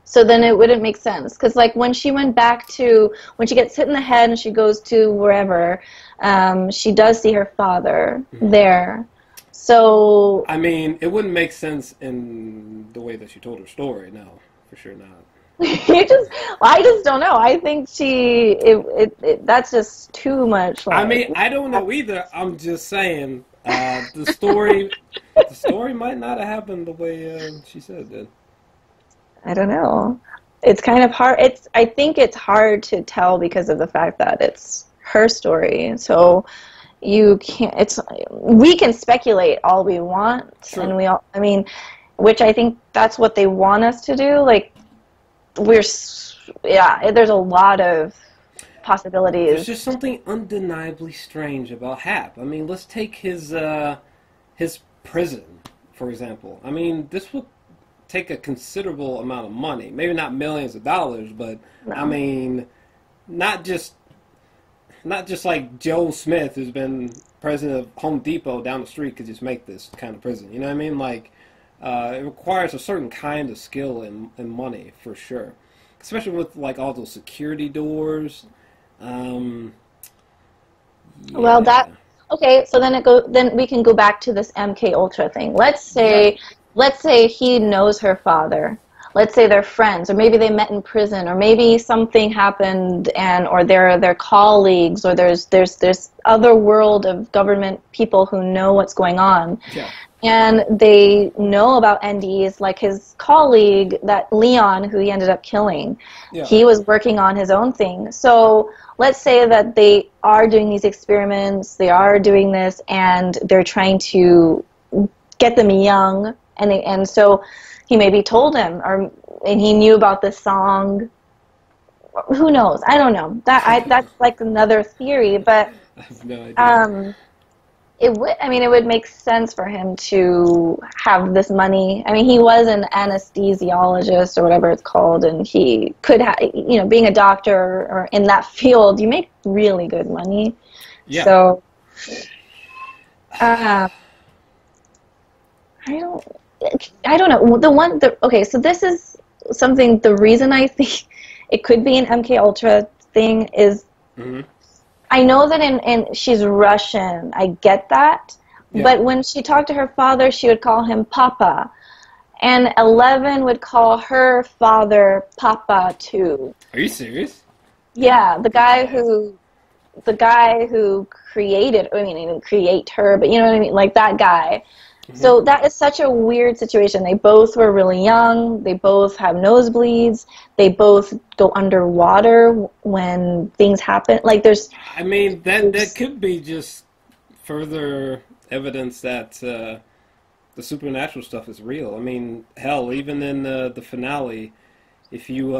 So then it wouldn't make sense. Because, like, when she gets hit in the head and she goes to wherever, she does see her father there. So... I mean, it wouldn't make sense in the way that she told her story, no. For sure not. I just don't know. I think that's just too much. I mean, I don't know either. I'm just saying, the story might not have happened the way she said it did. I don't know. It's kind of hard. I think it's hard to tell because of the fact that it's her story. So you can't. We can speculate all we want, and which I think that's what they want us to do. Like there's a lot of possibilities. There's just something undeniably strange about Hap. I mean, let's take his prison, for example. I mean, this will take a considerable amount of money. Maybe not millions of dollars, but I mean, not just like Joe Smith, who's been president of Home Depot down the street, could just make this kind of prison. You know what I mean? Like, it requires a certain kind of skill and money for sure, especially with like all those security doors. Well, okay. So then we can go back to this MK Ultra thing. Let's say he knows her father. Let's say they're friends, or maybe they met in prison, or maybe something happened, or they're colleagues, or there's other world of government people who know what's going on, and they know about NDEs. Like his colleague, that Leon, who he ended up killing, he was working on his own thing. So let's say that they are doing these experiments, they are doing this, and they're trying to get them young. And so he maybe told him, and he knew about this song, who knows? I don't know. That's like another theory, but I have no idea. it would make sense for him to have this money. I mean, he was an anesthesiologist or whatever it's called, and he could have, being a doctor or in that field, you make really good money. Yeah. So, I don't know. Okay, so this is something, the reason I think it could be an MK Ultra thing is, I know that in she's Russian, I get that, but when she talked to her father, she would call him Papa, and 11 would call her father Papa too. Are you serious? Yeah, the guy who created, I mean, he didn't create her, but you know what I mean, like that guy. So that is such a weird situation. They both were really young. They both have nosebleeds. They both go underwater when things happen. Like I mean, that could be just further evidence that the supernatural stuff is real. I mean, hell, even in the finale, if you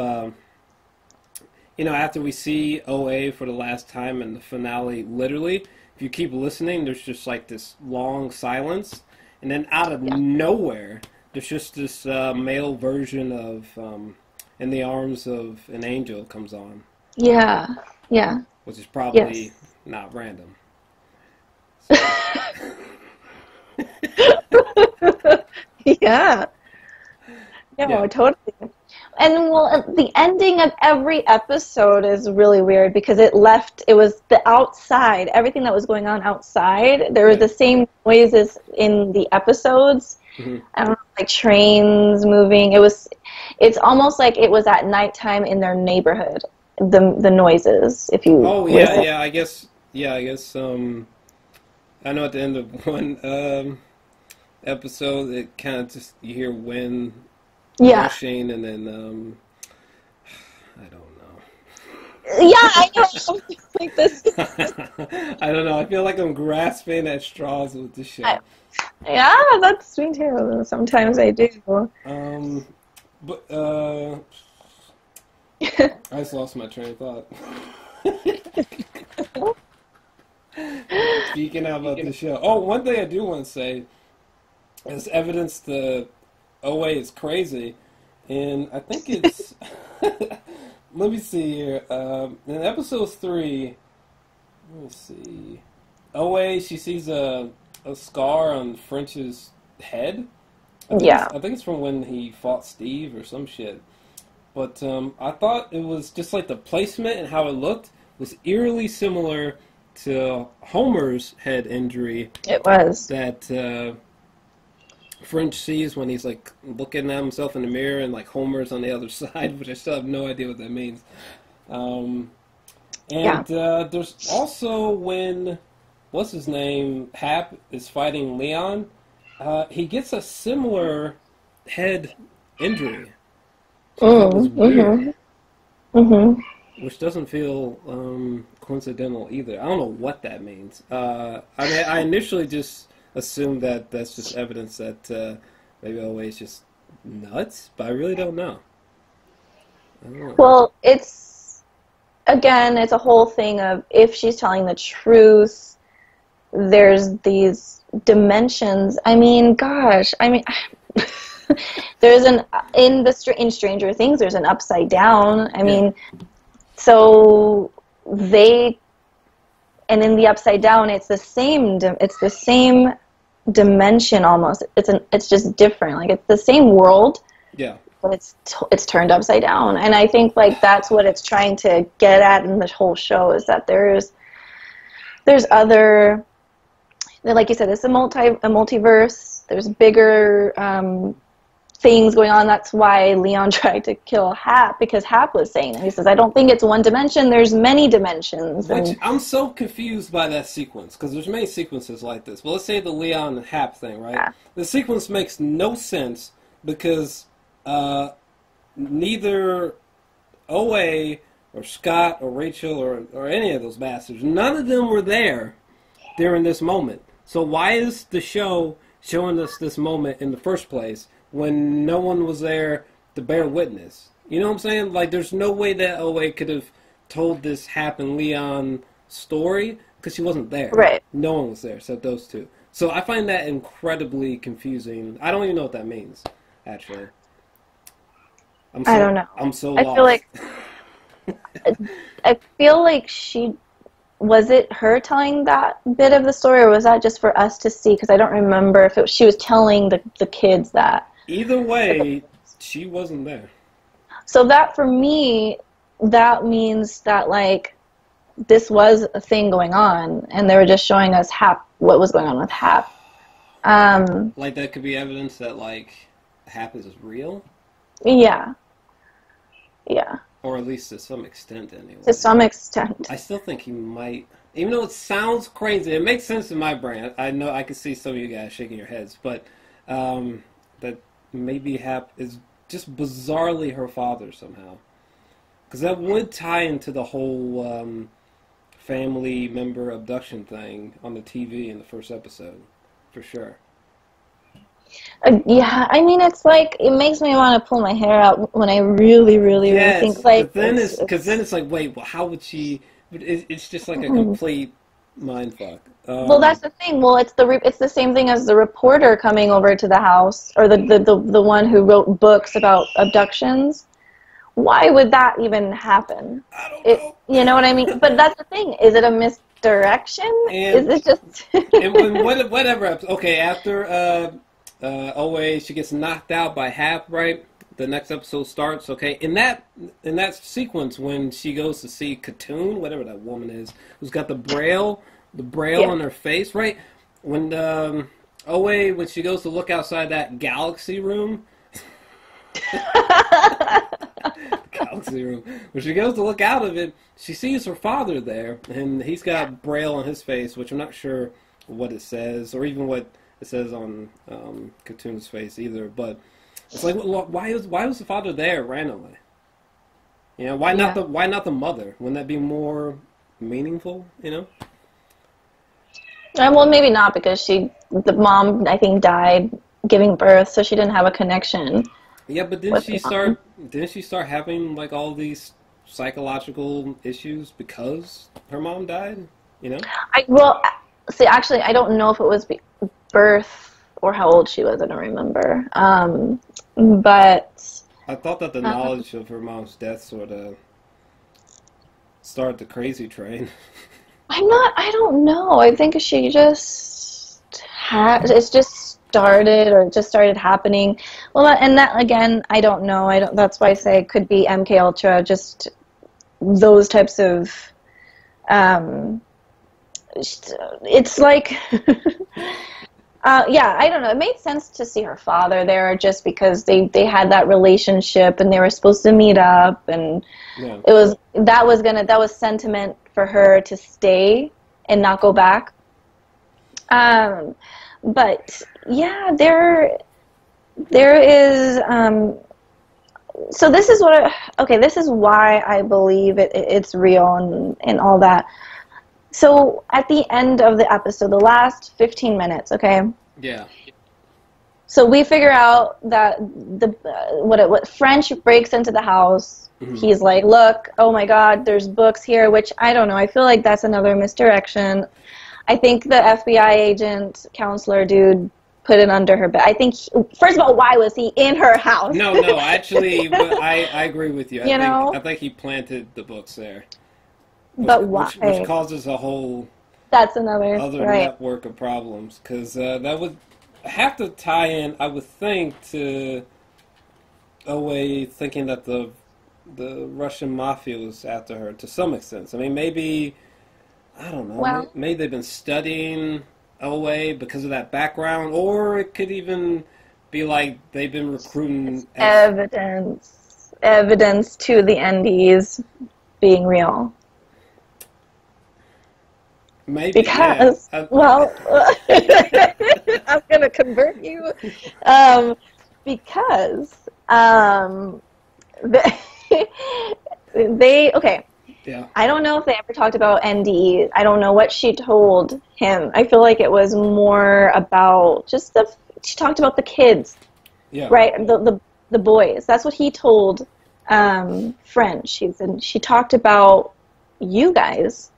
after we see OA for the last time in the finale, literally, if you keep listening, there's just like this long silence. And then out of nowhere, there's just this male version of In the Arms of an Angel comes on. Yeah, yeah. Which is probably not random. So. Yeah. No, totally. And the ending of every episode is really weird because it was the outside, everything that was going on outside. There were the same noises in the episodes. I don't know, like trains moving. It's almost like it was at nighttime in their neighborhood. The noises, if you. Oh yeah, yeah. I guess. I know at the end of one episode, it kind of just you hear wind. Rushing, and then I don't know. Yeah, I know something like this. I don't know. I feel like I'm grasping at straws with the show. Yeah, that's me too. Sometimes I do. But I just lost my train of thought. Speaking about the show. Oh, one thing I do want to say is evidence the OA is crazy, and I think it's let me see here, in episode 3, let me see, OA, she sees a scar on French's head. I think it's from when he fought Steve or some shit, but I thought it was just like the placement and how it looked was eerily similar to Homer's head injury. It was. That French sees when he's like looking at himself in the mirror and like Homer's on the other side, which I still have no idea what that means. There's also when, what's his name, Hap is fighting Leon, he gets a similar head injury. Which doesn't feel coincidental either. I don't know what that means. I initially just assume that that's just evidence that maybe always just nuts, but I really don't know. Well, it's a whole thing of if she's telling the truth, there's these dimensions. I mean, gosh, there's in Stranger Things, there's an upside down. I mean, so and in the upside down, it's the same dimension almost. It's just different. Like it's the same world. Yeah. But it's turned upside down, and I think like that's what it's trying to get at in this whole show is that there's other, like you said, it's a multiverse. There's bigger things going on. That's why Leon tried to kill Hap, because Hap was saying that. He says, I don't think it's one dimension, there's many dimensions. Which I'm so confused by that sequence, because there's many sequences like this. Well, let's say the Leon and Hap thing, right? Yeah. The sequence makes no sense because neither OA or Scott or Rachel or any of those bastards, none of them were there during this moment. So why is the show showing us this moment in the first place when no one was there to bear witness? You know what I'm saying? Like, there's no way that OA could have told this Hap and Leon story because she wasn't there. Right. No one was there except those two. So I find that incredibly confusing. I don't even know what that means, actually. I don't know. I'm so I lost. feel like was it her telling that bit of the story, or was that just for us to see? Because I don't remember if she was telling the kids that. Either way, she wasn't there. So that, for me, that means that, like, this was a thing going on, and they were just showing us what was going on with Hap. Like, that could be evidence that, like, Hap is real? Yeah. Yeah. Or at least to some extent, anyway. To some extent. I still think he might, even though it sounds crazy, it makes sense in my brain. I know I can see some of you guys shaking your heads, but that maybe Hap is just bizarrely her father somehow. Because that would tie into the whole family member abduction thing on the TV in the first episode, for sure. Yeah, I mean, it's like, it makes me want to pull my hair out when I really, really, really think, like... Because then it's like, wait, well, how would she... It's just like a complete mindfuck. Well, that's the thing. Well, it's the same thing as the reporter coming over to the house, or the one who wrote books about abductions. Why would that even happen? I don't know. You know what I mean? But that's the thing. Is it a misdirection? Is it just... and whatever. Okay, after... OA, she gets knocked out by Hap, right? The next episode starts, okay? In that sequence, when she goes to see Katoon, whatever that woman is, who's got the braille on her face, right? When OA, when she goes to look outside that galaxy room, galaxy room, when she goes to look out of it, she sees her father there, and he's got braille on his face, which I'm not sure what it says, or even what it says on Katoon's face either, but it's like, why was the father there randomly? You know, why not the mother? Wouldn't that be more meaningful? You know. Well, maybe not, because the mom, I think, died giving birth, so she didn't have a connection. Yeah, but didn't she start having like all these psychological issues because her mom died? You know. See, actually, I don't know if it was birth or how old she was. I don't remember. But I thought that the knowledge of her mom's death sort of started the crazy train. I don't know. I think she just it's just started happening. Well, and that, again, I don't know. That's why I say it could be MK Ultra, just those types of it's like yeah, I don't know. It made sense to see her father there just because they had that relationship and they were supposed to meet up, and that was sentiment for her to stay and not go back. But yeah, there is so this is this is why I believe it's real and all that. So at the end of the episode, the last 15 minutes, okay? Yeah. So we figure out that what French breaks into the house. Mm-hmm. He's like, look, oh my God, there's books here, which I don't know. I feel like that's another misdirection. I think the FBI agent, counselor dude, put it under her bed. I think, first of all, why was he in her house? No, actually, I agree with you. I think he planted the books there. But why? Which causes a whole other network of problems, because that would have to tie in, I would think, to OA thinking that the Russian mafia was after her to some extent. I mean, maybe, I don't know, well, maybe they've been studying OA because of that background, or it could even be like they've been recruiting evidence to the NDs being real. Maybe, because, well, I'm going to convert you. Because they okay. Yeah. I don't know if they ever talked about ND. I don't know what she told him. I feel like it was more about just she talked about the kids. Yeah. Right? The boys. That's what he told French. She talked about you guys.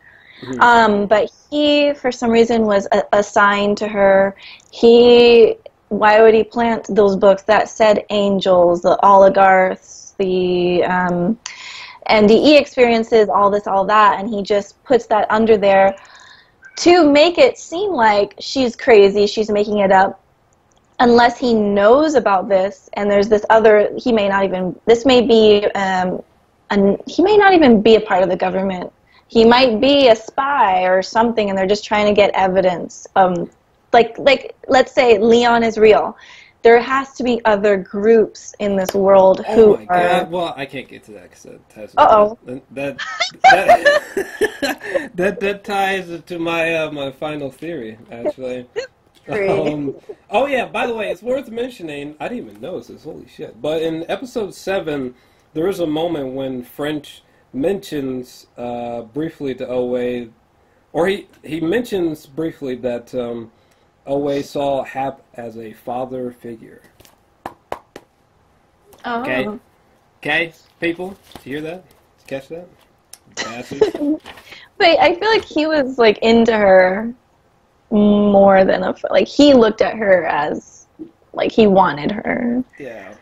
But he, for some reason, was assigned to her. Why would he plant those books that said angels, the oligarchs, the NDE experiences, all this, all that, and he just puts that under there to make it seem like she's crazy, she's making it up, unless he knows about this, and there's this other, he may not even be a part of the government. He might be a spy or something, and they're just trying to get evidence. Like let's say Leon is real. There has to be other groups in this world who Oh my god! Well, I can't get to that because that ties. That ties to my my final theory, actually. Oh yeah. By the way, it's worth mentioning. I didn't even notice this. Holy shit! But in episode 7, there is a moment when French mentions briefly to Owe, or he mentions briefly that Owe saw Hap as a father figure. Oh. Okay, people, did you hear that? Did you catch that? Bastards. But I feel like he was like into her more than he looked at her as like he wanted her. Yeah,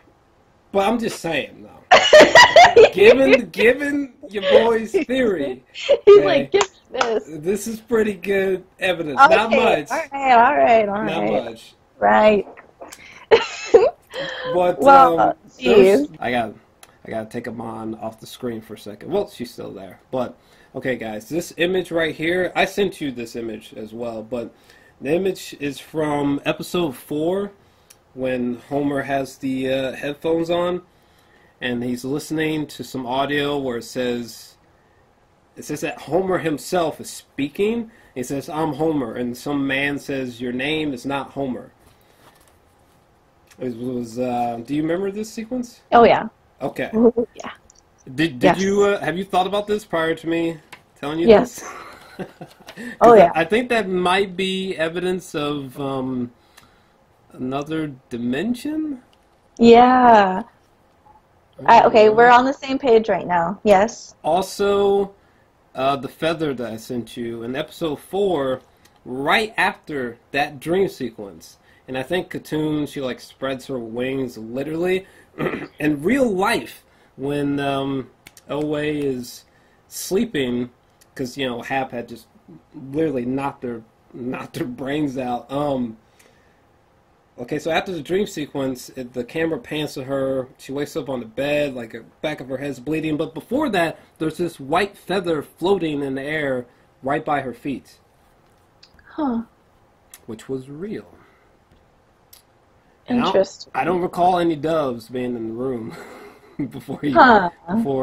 but I'm just saying though. Given your boy's theory, he's like, give this. This is pretty good evidence. Okay, Not much. All right. Not much. Right. But well, I gotta take Amon off the screen for a second. Well, she's still there. But okay, guys, this image right here, I sent you this image as well. But the image is from episode 4 when Homer has the headphones on. And he's listening to some audio where it says that Homer himself is speaking. He says, "I'm Homer," and some man says, "Your name is not Homer." It was. Do you remember this sequence? Oh yeah. Okay. Ooh, yeah. Did yes. you have you thought about this prior to me telling you yes. this? Oh yeah. I think that might be evidence of another dimension. Yeah. Okay, we're on the same page right now. Yes. Also, the feather that I sent you in episode 4, right after that dream sequence, and I think Katoon, she like spreads her wings literally. In real life, when Owe is sleeping, because Hap had just literally knocked their brains out. Okay, so after the dream sequence, the camera pans to her. She wakes up on the bed, like the back of her head's bleeding. But before that, there's this white feather floating in the air right by her feet. Huh. Which was real. Interesting. I don't recall any doves being in the room before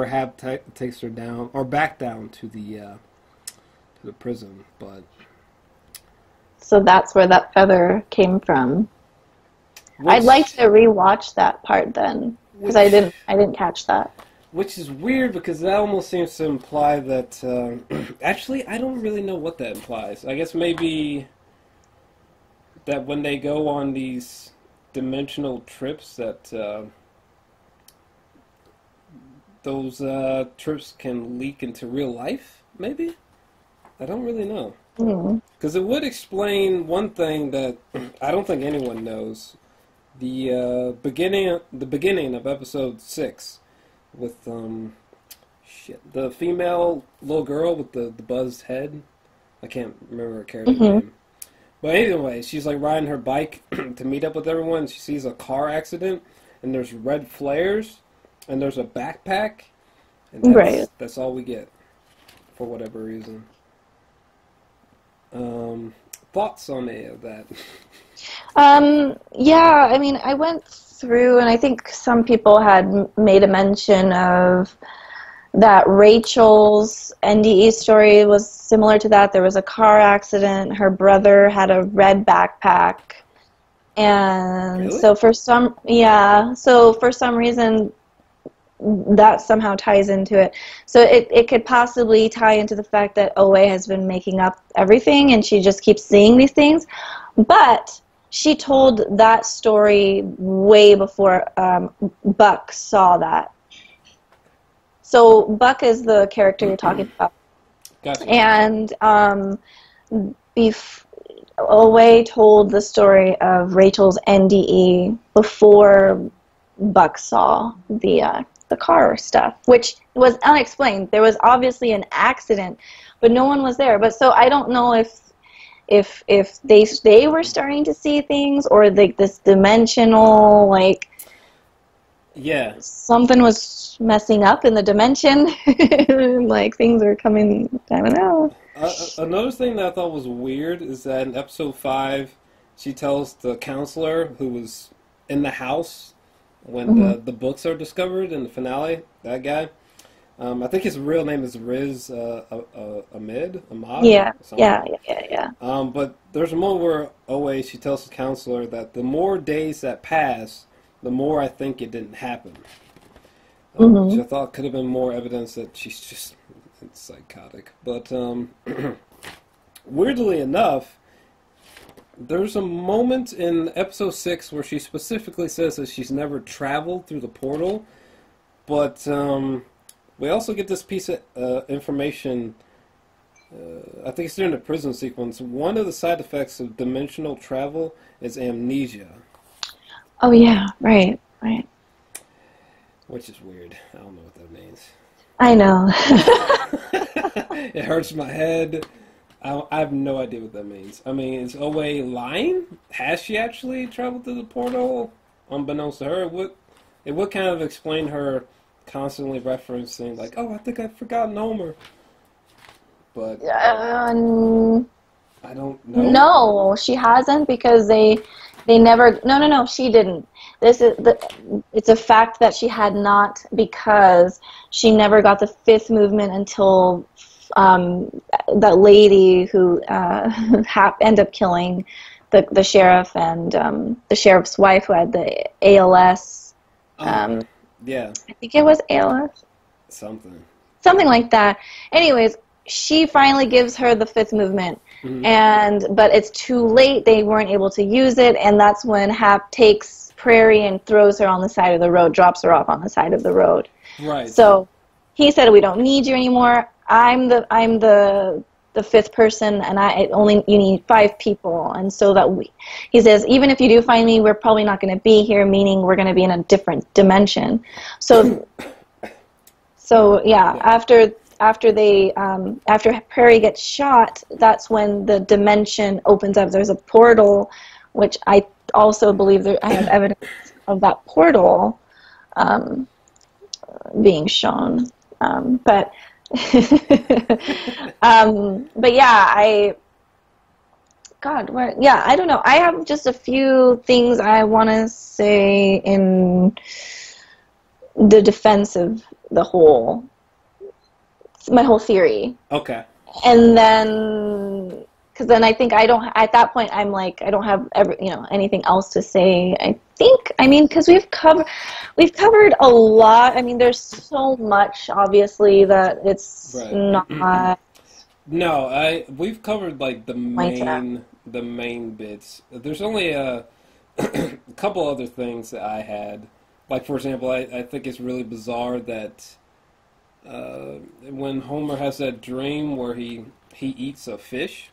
Hap takes her down, or back down to the prison. But so that's where that feather came from. I'd like to rewatch that part then, because I didn't catch that. Which is weird because that almost seems to imply that. Actually, I don't really know what that implies. I guess maybe that when they go on these dimensional trips, that those trips can leak into real life. Maybe, I don't really know. Because it would explain one thing that I don't think anyone knows. The beginning of episode 6 with the female little girl with the buzzed head. I can't remember her character name. But anyway, she's like riding her bike to meet up with everyone. She sees a car accident, and there's red flares, and there's a backpack, and that's all we get for whatever reason. Thoughts on any of that? Yeah, I mean, I went through, and I think some people had made a mention of that Rachel's NDE story was similar to that. There was a car accident. Her brother had a red backpack. And really? so for some reason, that somehow ties into it. So it could possibly tie into the fact that Owe has been making up everything and she just keeps seeing these things. But she told that story way before Buck saw that. So Buck is the character you're talking about. Gotcha. And Owe told the story of Rachel's NDE before Buck saw the car stuff, which was unexplained. There was obviously an accident, but no one was there. But so I don't know if they were starting to see things, or like this dimensional, like, yeah, something was messing up in the dimension. Like things are coming. I don't know. Another thing that I thought was weird is that in episode 5, she tells the counselor who was in the house when the books are discovered in the finale, that guy. I think his real name is Riz Ahmed. Yeah. But there's a moment where Owe, she tells the counselor that the more days that pass, the more I think it didn't happen. Which I thought could have been more evidence that she's just psychotic. But weirdly enough, there's a moment in episode 6 where she specifically says that she's never traveled through the portal. But we also get this piece of information, I think it's during the prison sequence. One of the side effects of dimensional travel is amnesia. Oh yeah, right. Which is weird. I don't know what that means. I know. It hurts my head. I have no idea what that means. I mean, is Owe lying? Has she actually traveled through the portal, unbeknownst to her? It would kind of explain her constantly referencing, like, oh, I think I've forgotten Homer. But I don't know. No, she hasn't, because they never. No, she didn't. It's a fact that she had not, because she never got the fifth movement until that lady who ended up killing the sheriff and the sheriff's wife, who had the ALS. Yeah. I think it was ALS. Something like that. Anyways, she finally gives her the fifth movement. But it's too late. They weren't able to use it, and that's when Hap takes Prairie and throws her on the side of the road, drops her off on the side of the road. Right. So he said, "We don't need you anymore. I'm the fifth person, and you need 5 people." And so he says, even if you do find me, we're probably not going to be here, meaning we're going to be in a different dimension. So yeah, after Prairie gets shot, that's when the dimension opens up. There's a portal, which I also believe I have evidence of that portal being shown. But yeah, I don't know. I have just a few things I want to say in the defense of my whole theory. Okay. And then, because then I think at that point I'm like, I don't have anything else to say. Because we've covered a lot. I mean, there's so much, obviously, that it's not. No, we've covered like the main bits. There's only a couple other things that I had. Like, for example, I think it's really bizarre that when Homer has that dream where he eats a fish,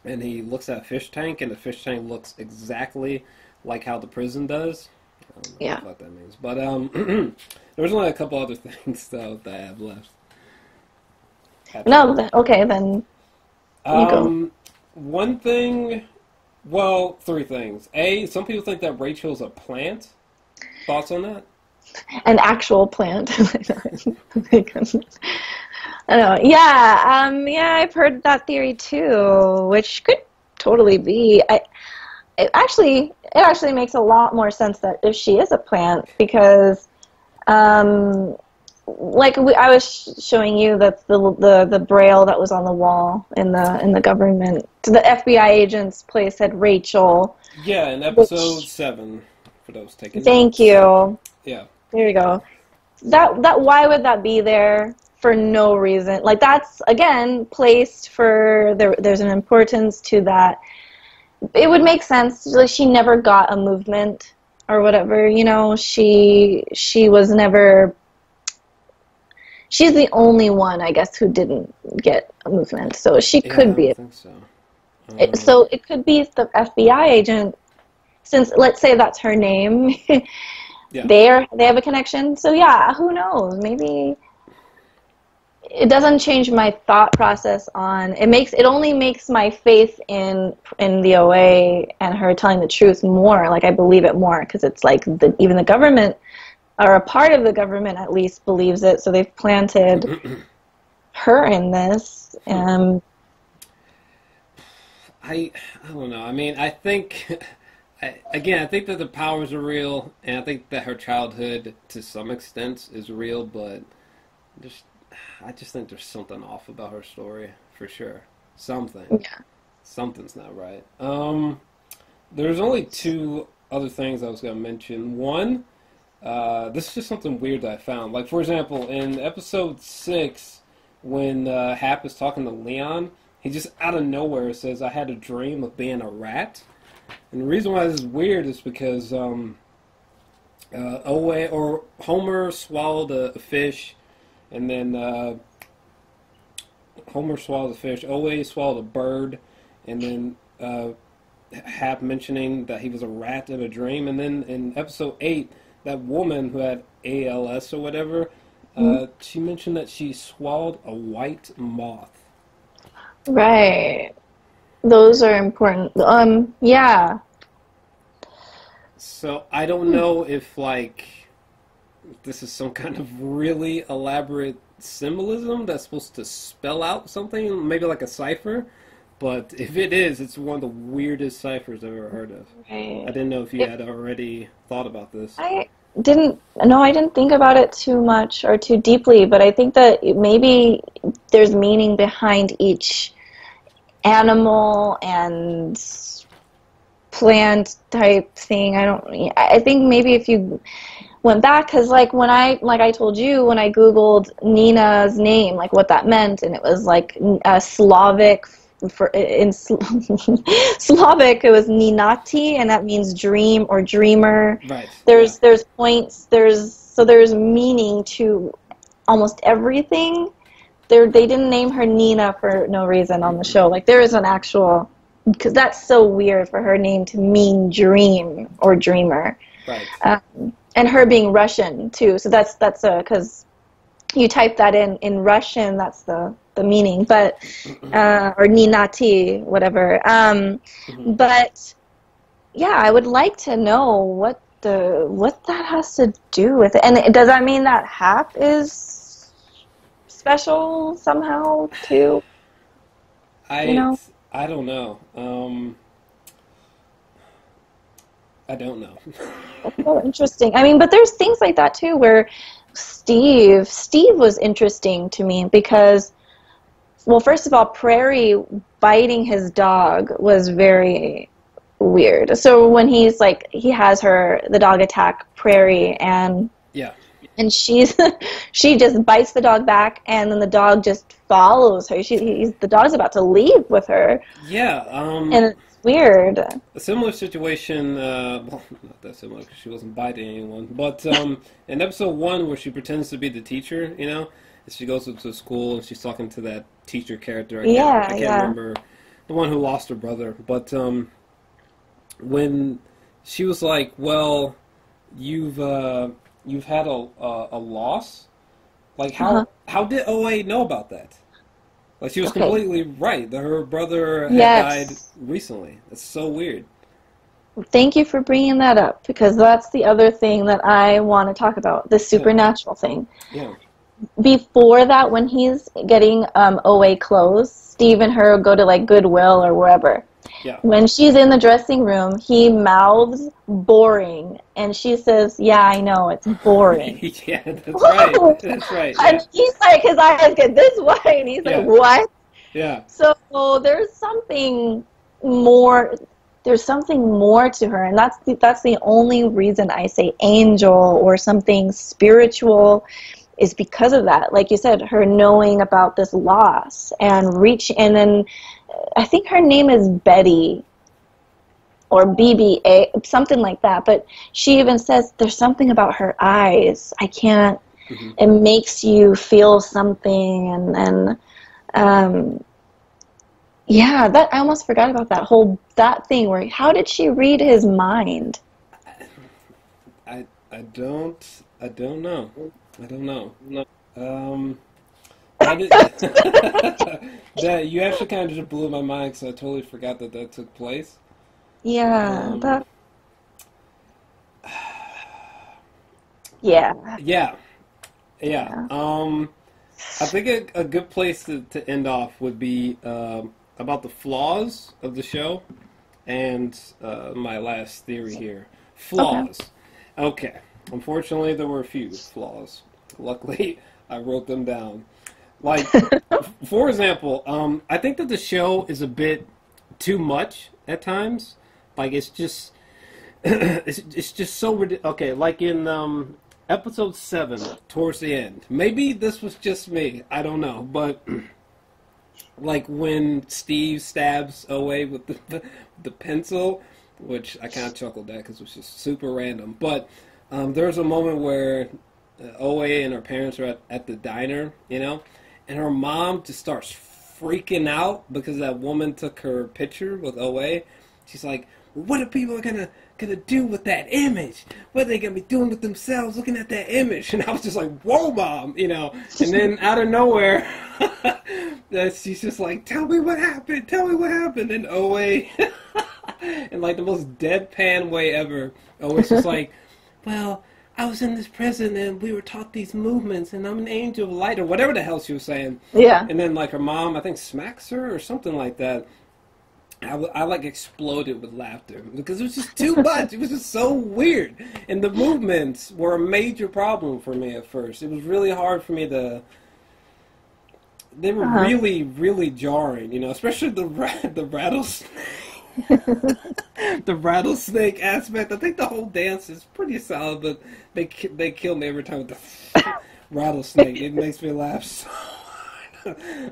and he looks at a fish tank, and the fish tank looks exactly like how the prison does. I don't know what that means. But there's only a couple other things, though, that I have left. Okay, then you go. One thing, well, 3 things. A, some people think that Rachel's a plant. Thoughts on that? An actual plant. I don't know. Yeah, I've heard that theory too, which could totally be. It actually makes a lot more sense that if she is a plant, because, like I was showing you that the braille that was on the wall in the government, the FBI agent's place said Rachel. Yeah, in episode 7, for those taking. Thank you. Yeah. There you go. That why would that be there for no reason? Like, that's again placed for there's an importance to that. It would make sense. Like, she never got a movement or whatever. She was never she's the only one, I guess, who didn't get a movement. So she could be. I think so. So it could be the FBI agent, since let's say that's her name. Yeah. They have a connection. So yeah, who knows? Maybe it doesn't change my thought process on it only makes my faith in the OA and her telling the truth more. Like I believe it more because it's like even the government, or a part of the government at least, believes it. So they've planted her in this. I don't know. I mean, I think I think that the powers are real, and I think that her childhood to some extent is real, but I just think there's something off about her story for sure. Something's not right. There's only two other things I was going to mention. One, this is just something weird that I found. Like, for example, in episode 6, when Hap is talking to Leon, he just out of nowhere says, "I had a dream of being a rat." And the reason why this is weird is because Homer swallowed a fish, and then Homer swallowed a fish, OA swallowed a bird, and then Hap mentioning that he was a rat in a dream, and then in episode 8, that woman who had ALS or whatever, she mentioned that she swallowed a white moth. Right. Those are important. Yeah. So I don't know if, like, this is some kind of really elaborate symbolism that's supposed to spell out something, maybe like a cipher. But if it is, it's one of the weirdest ciphers I've ever heard of. Right. I didn't know if you had already thought about this. I didn't think about it too much or too deeply, but I think that maybe there's meaning behind each animal and plant type thing. I think maybe if you went back, because like I told you, when I googled Nina's name, like what that meant, and it was like Slavic. In Slavic, it was Ninati, and that means dream or dreamer. Right. There's points. There's meaning to almost everything. They didn't name her Nina for no reason on the show. Like there is an actual, because that's so weird for her name to mean dream or dreamer. Right. And her being Russian too. So that's because you type that in Russian, that's the meaning, but or Ninati, whatever. But yeah, I would like to know what that has to do with it. And does that mean that Hap is special somehow too? I don't know. I don't know. That's so interesting. I mean, but there's things like that too where Steve was interesting to me because, well, first of all, Prairie biting his dog was very weird. So when he has the dog attack Prairie, and she just bites the dog back, and then the dog just follows her. The dog's about to leave with her. Yeah. And it's weird. A similar situation, well, not that similar because she wasn't biting anyone, but in episode 1 where she pretends to be the teacher, she goes up to school and she's talking to that teacher character. I can't remember, the one who lost her brother. But when she was like, "Well, you've had a loss," like how did OA know about that? Like she was completely right that her brother had died recently. That's so weird. Thank you for bringing that up, because that's the other thing that I want to talk about, the supernatural thing. Yeah. Before that, when he's getting OA clothes, Steve and her go to like Goodwill or wherever. Yeah. When she's in the dressing room, he mouths "boring," and she says, "Yeah, I know, it's boring." Yeah, that's right. That's right. Yeah. And he's like, his eyes get this wide, and he's like, "What?" Yeah. So there's something more. There's something more to her, and that's the only reason I say angel or something spiritual, is because of that. Like you said, her knowing about this loss and then I think her name is Betty or BBA, something like that. But she even says there's something about her eyes. I can't Mm-hmm. It makes you feel something, and yeah, that I almost forgot about that thing where how did she read his mind? I don't know. I don't know. Um, that is, that you actually kind of just blew my mind because I totally forgot that that took place. Yeah, Um, that yeah, yeah, yeah. yeah. I think a good place to end off would be about the flaws of the show and my last theory here. Okay. Flaws. Okay. Unfortunately, there were a few flaws. Luckily, I wrote them down. Like, for example, I think that the show is a bit too much at times. Like, it's just, it's just so ridiculous. Okay, like in episode 7, towards the end. Maybe this was just me. I don't know. But, like, when Steve stabs away with the pencil, which I kind of chuckled at because it was just super random. But there's a moment where OA and her parents are at the diner, you know, and her mom just starts freaking out because that woman took her picture with OA. She's like, "What are people gonna do with that image? What are they gonna be doing with themselves looking at that image?" And I was just like, "Whoa, mom," you know. And then out of nowhere, she's just like, "Tell me what happened. Tell me what happened." And OA, in like the most deadpan way ever, OA's just like, "Well, I was in this prison and we were taught these movements and I'm an angel of light," or whatever the hell she was saying. Yeah. And then like her mom, I think, smacks her or something like that. I like exploded with laughter because it was just too much. It was just so weird. And the movements were a major problem for me at first. It was really hard for me to... They were really, really jarring, you know, especially the rattlesnake. The rattlesnake aspect. I think the whole dance is pretty solid, but they kill me every time with the rattlesnake. It makes me laugh so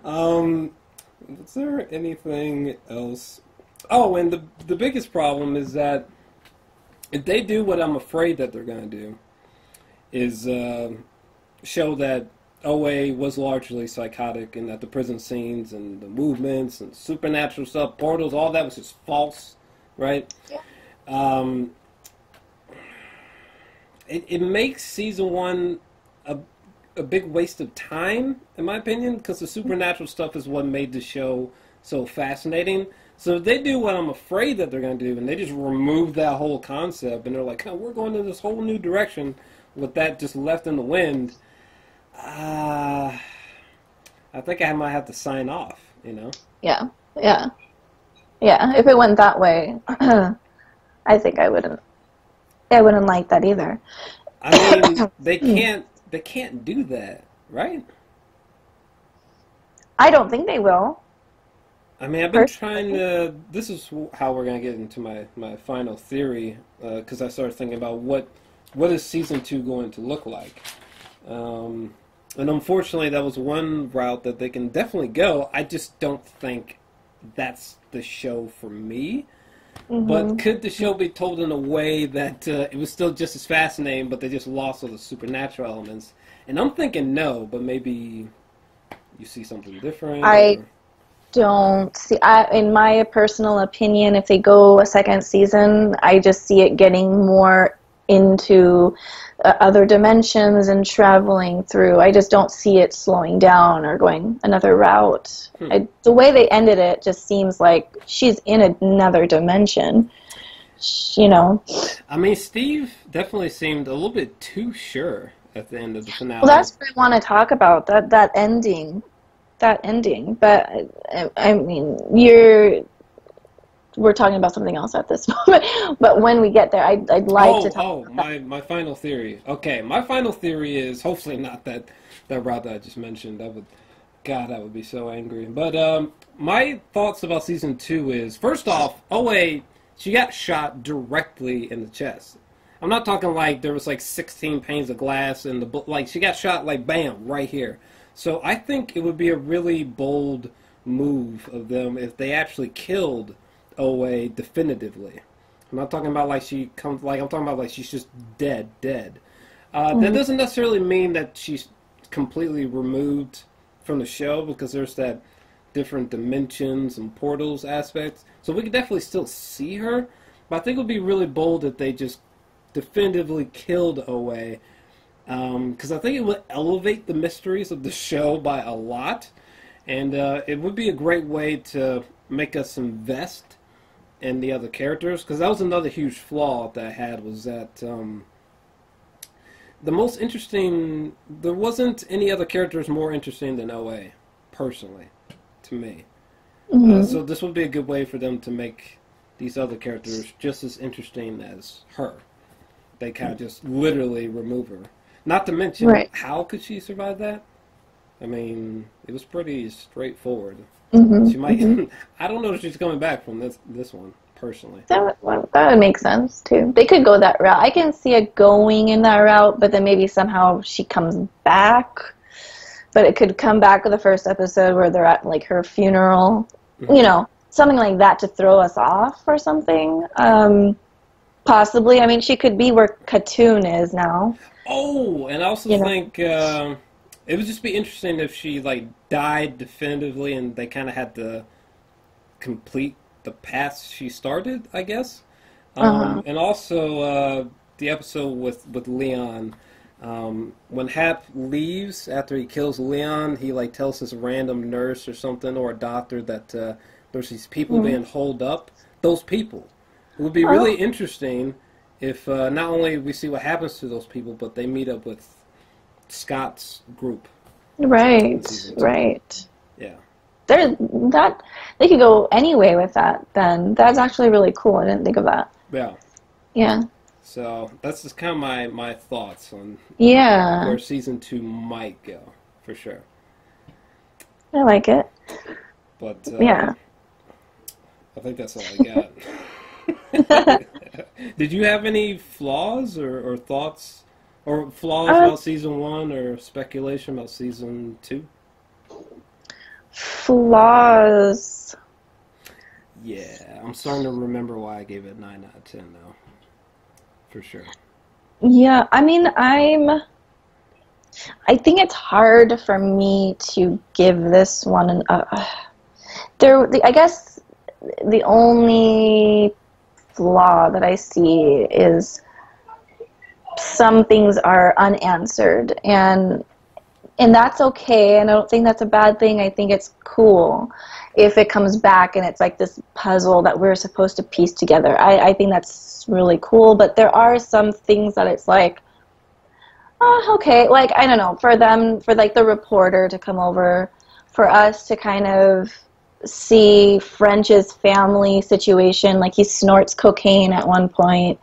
hard. Is there anything else? Oh, and the biggest problem is that if they do what I'm afraid that they're going to do, is show that OA was largely psychotic and that the prison scenes and the movements and supernatural stuff, portals, all that was just false, right? Yeah. It makes season 1 a big waste of time, in my opinion, because the supernatural stuff is what made the show so fascinating. So if they do what I'm afraid that they're going to do, and they just remove that whole concept, and they're like, "Oh, we're going in this whole new direction," with that just left in the wind, I think I might have to sign off, you know? Yeah. Yeah. Yeah. If it went that way, I think I wouldn't like that either. I mean, they can't do that, right? I don't think they will. I mean, I've been trying to... This is how we're going to get into my final theory, because I started thinking about what is Season 2 going to look like. And unfortunately, that was one route that they can definitely go. I just don't think that's the show for me. Mm-hmm. But could the show be told in a way that it was still just as fascinating, but they just lost all the supernatural elements? And I'm thinking no, but maybe you see something different. I don't see. In my personal opinion, if they go a second season, I just see it getting more into other dimensions and traveling through. I just don't see it slowing down or going another route. The way they ended it just seems like she's in another dimension, you know. I mean, Steve definitely seemed a little bit too sure at the end of the finale. Well, that's what I want to talk about, that ending. That ending. But, I mean, we're talking about something else at this moment. But when we get there, I'd like to talk about that. My final theory. Okay, my final theory is hopefully not that route that I just mentioned. I would be so angry. But my thoughts about Season 2 is, first off, OA, she got shot directly in the chest. I'm not talking like there was like 16 panes of glass in the... Like, she got shot like, bam, right here. So I think it would be a really bold move of them if they actually killed OA definitively. I'm not talking about like she comes... Like, I'm talking about like she's just dead. That doesn't necessarily mean that she's completely removed from the show, because there's that different dimensions and portals aspects. So we could definitely still see her, but I think it would be really bold if they just definitively killed Owe, because I think it would elevate the mysteries of the show by a lot, and it would be a great way to make us invest in the other characters, because that was another huge flaw that I had, was that the most interesting, there wasn't any other characters more interesting than Owe, personally, to me. So this would be a good way for them to make these other characters just as interesting as her. They kind of just literally remove her. Not to mention, how could she survive that? I mean, it was pretty straightforward. She might, I don't know if she's coming back from this one, personally. That would make sense, too. They could go that route. I can see it going in that route, but then maybe somehow she comes back. But it could come back with the first episode where they're at, like, her funeral. You know, something like that to throw us off or something. Possibly. I mean, she could be where Katoon is now. Oh, and I also think it would just be interesting if she, like, died definitively and they kind of had to complete the path she started, I guess. And also the episode with Leon. When Hap leaves after he kills Leon, he, like, tells this random nurse or something, or a doctor, that there's these people being holed up. Those people. It would be really interesting if not only we see what happens to those people, but they meet up with Scott's group. Right. Yeah. They could go any way with that, then. That's actually really cool. I didn't think of that. Yeah. Yeah. So that's just kind of my thoughts on where season 2 might go, for sure. I like it. But yeah. I think that's all I got. Did you have any flaws or thoughts, or flaws about season 1, or speculation about season 2? Flaws. Yeah, I'm starting to remember why I gave it 9 out of 10 now. For sure. Yeah, I mean, I think it's hard for me to give this one I guess the only flaw that I see is some things are unanswered, and that's okay, and I don't think that's a bad thing. I think it's cool if it comes back and it's like this puzzle that we're supposed to piece together. I think that's really cool, but there are some things that it's like, okay, like, I don't know, for like the reporter to come over, for us to kind of see French's family situation, like he snorts cocaine at one point,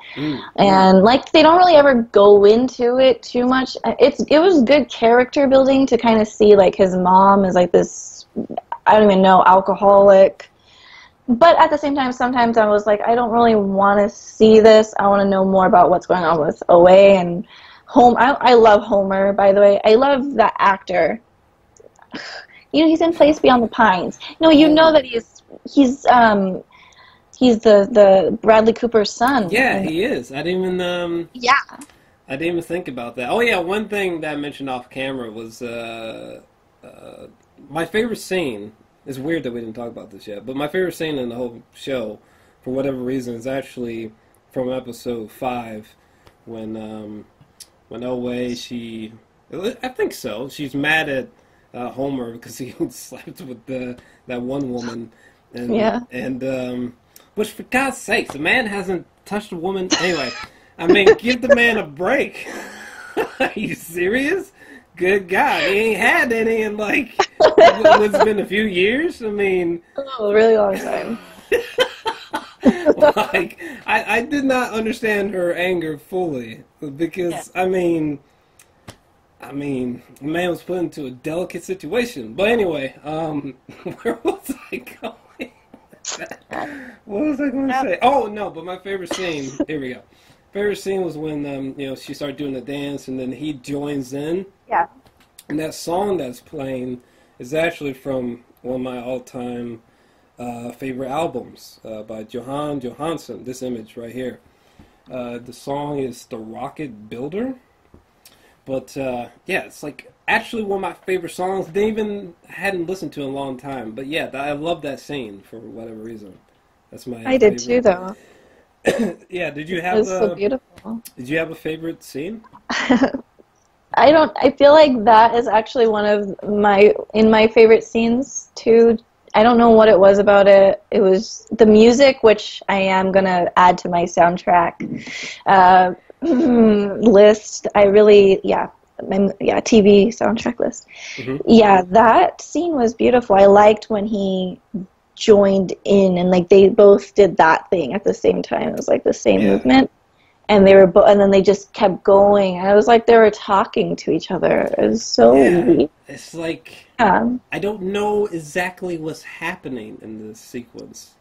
and like they don't really ever go into it too much. It was good character building to kind of see like his mom is like this, I don't even know, alcoholic, but at the same time sometimes I was like, I don't really want to see this. I want to know more about what's going on with Owe and Homer. I love Homer, by the way. I love that actor. You know, he's in Place Beyond the Pines. No, you know that he's the Bradley Cooper's son. Yeah, he is. I didn't even I didn't even think about that. Oh yeah, one thing that I mentioned off camera was my favorite scene. It's weird that we didn't talk about this yet, but my favorite scene in the whole show, for whatever reason, is actually from episode 5 when Owe, I think so. She's mad at Homer because he slept with that one woman, and which, for God's sakes, the man hasn't touched a woman anyway. I mean, give the man a break. Are you serious? Good God, he ain't had any in like what's been a few years. I mean, a really long time. Like, I did not understand her anger fully because I mean, the man was put into a delicate situation. But anyway, where was I going? What was I going to say? Oh, no, but my favorite scene, here we go. Favorite scene was when, she started doing the dance and then he joins in. Yeah. And that song that's playing is actually from one of my all-time favorite albums by Johan Johansson, this image right here. The song is The Rocket Builder. But yeah, it's like actually one of my favorite songs. They even hadn't listened to in a long time. But yeah, I love that scene for whatever reason. That's my I did favorite. too, though. Yeah, It was so beautiful. did you have a favorite scene? I feel like that is actually one of my favorite scenes too. I don't know what it was about it. It was the music, which I am gonna add to my soundtrack uh, list. I really, TV soundtrack list. Hmm. Yeah, that scene was beautiful. I liked when he joined in and like they both did that thing at the same time. It was like the same Yeah. movement. And they were, and then they just kept going. And it was like they were talking to each other. It was so Yeah. weird. It's like Yeah, I don't know exactly what's happening in this sequence.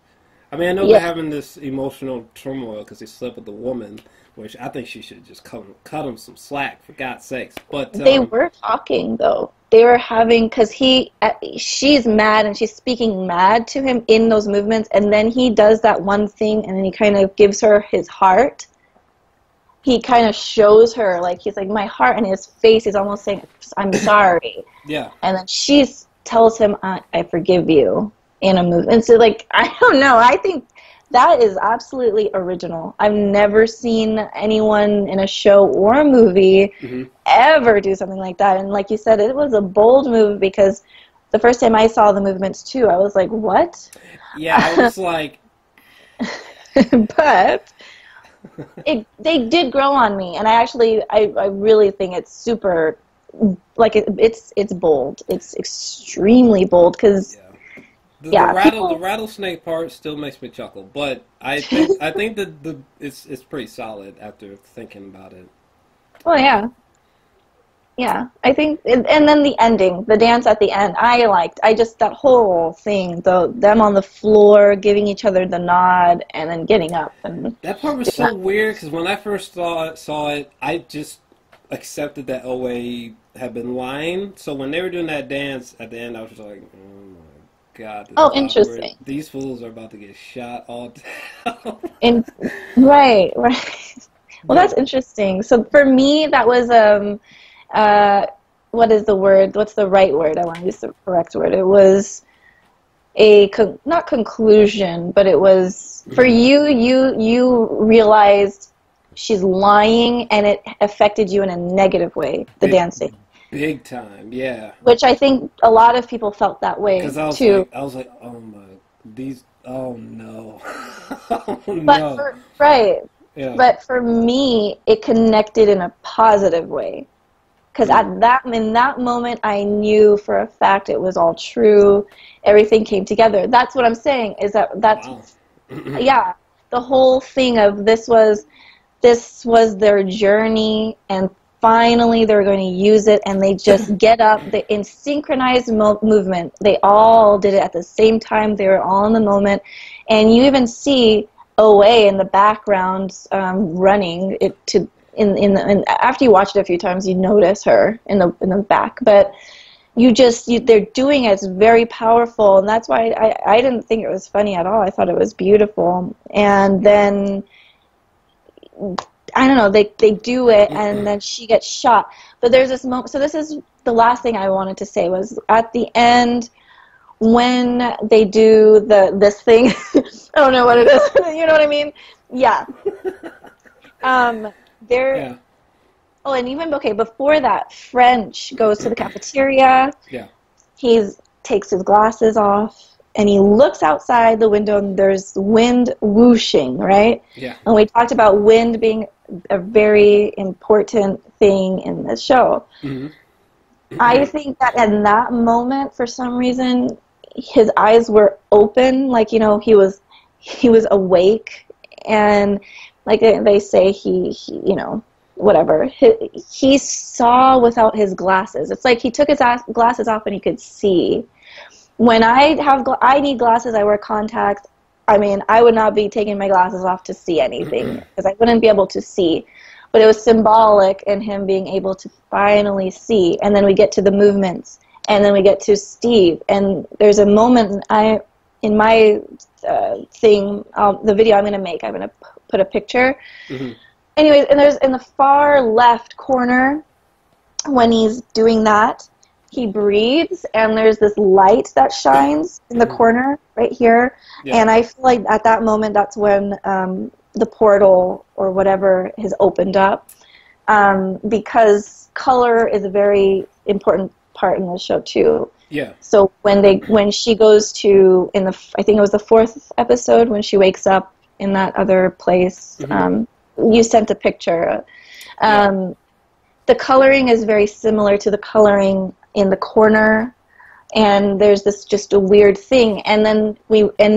I mean, I know they're yeah. having this emotional turmoil because they slept with a woman, which I think she should just cut him some slack, for God's sakes. But They were talking though. They were having because she's mad and she's speaking mad to him in those movements, and then he does that one thing, and then he kind of gives her his heart. He kind of shows her, like, he's like, my heart, and his face is almost saying, I'm sorry. yeah, And then she tells him, I forgive you, in a movie. And so, like, I don't know. I think that is absolutely original. I've never seen anyone in a show or a movie hmm, ever do something like that. And like you said, it was a bold move because the first time I saw the movements, too, I was like, what? yeah. I was like, But they did grow on me, and I really think it's super, like it's bold. It's extremely bold because yeah. yeah, The people. rattlesnake part still makes me chuckle, but I think that it's pretty solid after thinking about it. Well, yeah, yeah. I think, and then the ending, the dance at the end, I liked. I just that whole thing, them on the floor giving each other the nod and then getting up and That part was doing so that. weird because when I first saw it, I just accepted that OA had been lying. So when they were doing that dance at the end, I was just like, oh my God, this Oh, is awkward. interesting. These fools are about to get shot all down. In right, right. Well, that's But interesting. So for me, that was uh, what is the word? What's the right word? I want to use the correct word. It was not conclusion, but it was for you. You realized she's lying, and it affected you in a negative way. The big, dancing, big time, yeah. which I think a lot of people felt that way Because too. I was like, oh my, oh no, oh But no, right, yeah. but for me, it connected in a positive way. Because Mm. in that moment, I knew for a fact it was all true. Everything came together. That's what I'm saying. Is that's Wow. yeah. The whole thing of this was their journey, and finally they're going to use it. And they just get up in synchronized movement. They all did it at the same time. They were all in the moment, and you even see OA in the background running it to. After you watch it a few times, you notice her in the back, but they're doing it. It's very powerful, and that's why I didn't think it was funny at all. I thought it was beautiful, and then I don't know, they do it, and then she gets shot. But there's this moment. So this is the last thing I wanted to say was at the end when they do this thing. I don't know what it is. You know what I mean? Yeah. There. Yeah, Oh, and even okay before that, French goes to the cafeteria. yeah. He takes his glasses off, and he looks outside the window, and there's wind whooshing, right? Yeah. And we talked about wind being a very important thing in this show. Hmm. I think that in that moment, for some reason, his eyes were open, like he was awake, and like they say, he whatever. He saw without his glasses. It's like he took his glasses off and he could see. When I need glasses, I wear contacts. I mean, I would not be taking my glasses off to see anything because I wouldn't be able to see. But it was symbolic in him being able to finally see. And then we get to the movements, and then we get to Steve. And there's a moment in my thing, the video I'm going to make. I'm going to put a picture. Hmm. Anyways, and there's in the far left corner, when he's doing that, he breathes, and there's this light that shines in the corner right here. Yeah. And I feel like at that moment, that's when the portal or whatever has opened up, because color is a very important part in the show too. Yeah. So when she goes to I think it was the 4th episode when she wakes up in that other place, you sent a picture. The coloring is very similar to the coloring in the corner, and there's this just a weird thing. And then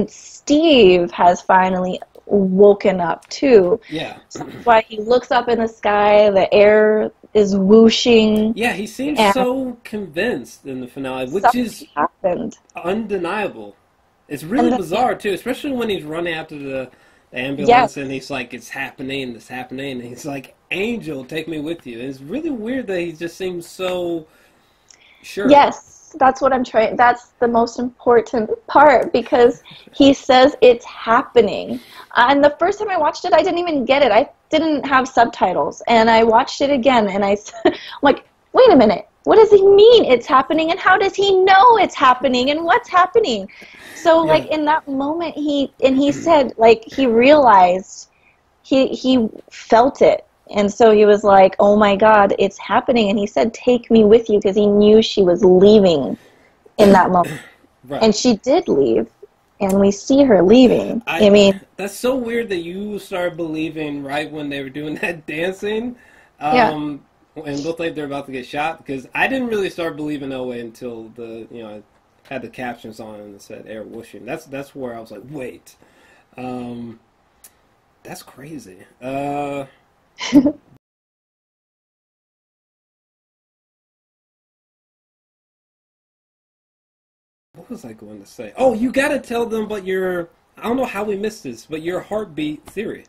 Steve has finally woken up too. Yeah. So that's why he looks up in the sky, the air is whooshing. Yeah, he seems so convinced in the finale, which is undeniable. It's really bizarre too, especially when he's running after the ambulance and he's like, it's happening, and he's like, Angel, take me with you. And it's really weird that he just seems so sure. Yes, that's what I'm trying. That's the most important part, because he says it's happening. And the first time I watched it, I didn't even get it. I didn't have subtitles, and I watched it again, and I'm like, wait a minute, what does he mean it's happening, and how does he know it's happening, and what's happening? So like in that moment, he said, like, he realized, he felt it. And so he was like, oh my God, it's happening. And he said, take me with you, because he knew she was leaving in that moment. Right. And she did leave, and we see her leaving. I mean, that's so weird that you started believing right when they were doing that dancing. And looked like they're about to get shot, because I didn't really start believing Oe until I had the captions on and it said air whooshing. That's where I was like, wait. That's crazy. What was I going to say? Oh, you got to tell them about I don't know how we missed this, but your heartbeat theory.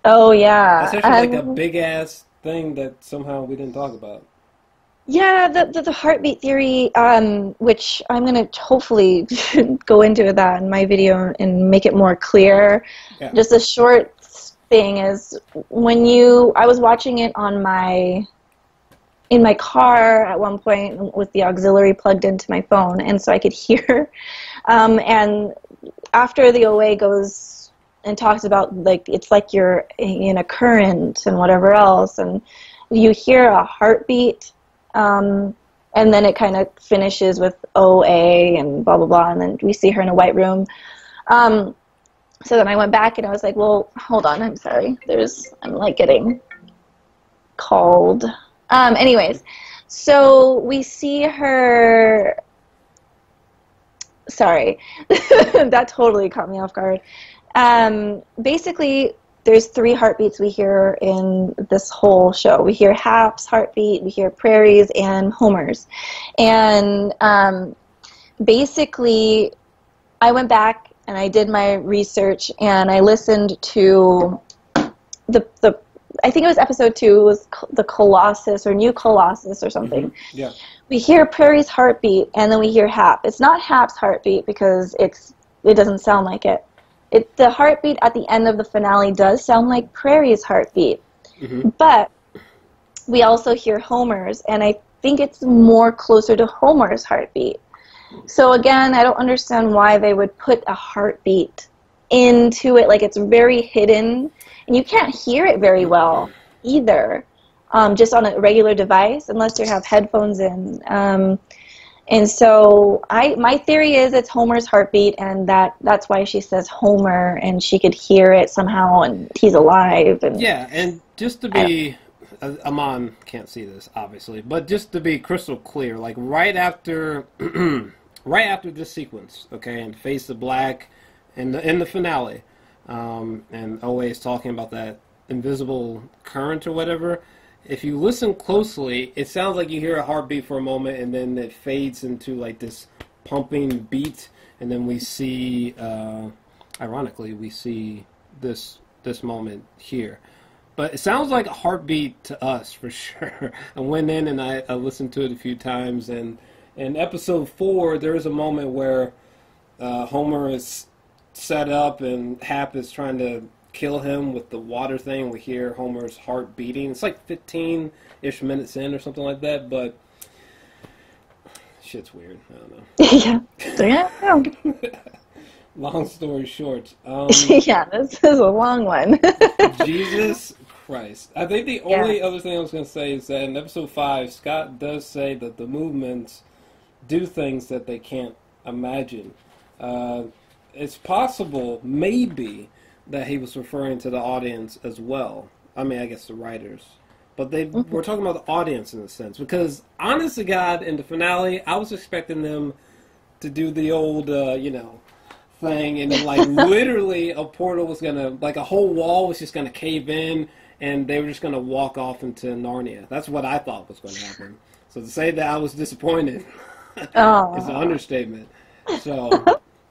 Oh, yeah. That's actually like a big-ass thing that somehow we didn't talk about. Yeah, the heartbeat theory, which I'm going to hopefully go into that in my video and make it more clear. Yeah. Just a short thing is, I was watching it in my car at one point with the auxiliary plugged into my phone, and so I could hear. And after the OA goes and talks about, like, it's like you're in a current and whatever else, and you hear a heartbeat, and then it kind of finishes with OA and blah, blah, blah, and then we see her in a white room. So then I went back and I was like, well, hold on, I'm sorry. I'm like getting called. Anyways, so we see her, sorry, that totally caught me off guard. Basically, there's 3 heartbeats we hear in this whole show. We hear Hap's heartbeat, we hear Prairie's, and Homer's. And basically, I went back and I did my research, and I listened to I think it was episode 2, it was the Colossus or New Colossus or something. Mm-hmm. Yeah. We hear Prairie's heartbeat, and then we hear Hap. It's not Hap's heartbeat because it doesn't sound like it. The heartbeat at the end of the finale does sound like Prairie's heartbeat. Mm-hmm. But we also hear Homer's, and I think it's more closer to Homer's heartbeat. So again, I don't understand why they would put a heartbeat into it. Like, it's very hidden, and you can't hear it very well either, just on a regular device, unless you have headphones in. And so my theory is it's Homer's heartbeat, and that's why she says Homer, and she could hear it somehow, and he's alive. And yeah, and just to be, Amon can't see this, obviously, but just to be crystal clear, like right after this sequence, okay, and Face the Black, in the finale, and always talking about that invisible current or whatever, if you listen closely, it sounds like you hear a heartbeat for a moment, and then it fades into like this pumping beat, and then we see, ironically, we see this moment here. But it sounds like a heartbeat to us, for sure. I went in and I listened to it a few times, and in episode 4, there is a moment where Homer is set up and Hap is trying to kill him with the water thing. We hear Homer's heart beating. It's like 15-ish minutes in or something like that, but shit's weird. I don't know. Yeah. Long story short. Yeah, this is a long one. Jesus Christ. I think the only other thing I was going to say is that in episode 5, Scott does say that the movements do things that they can't imagine. It's possible, maybe, that he was referring to the audience as well. I mean, I guess the writers. But we're talking about the audience in a sense. Because, honest to God, in the finale, I was expecting them to do the old, thing. And then, like, literally a portal was going to, like, a whole wall was just going to cave in. And they were just going to walk off into Narnia. That's what I thought was going to happen. So to say that I was disappointed is an understatement. So,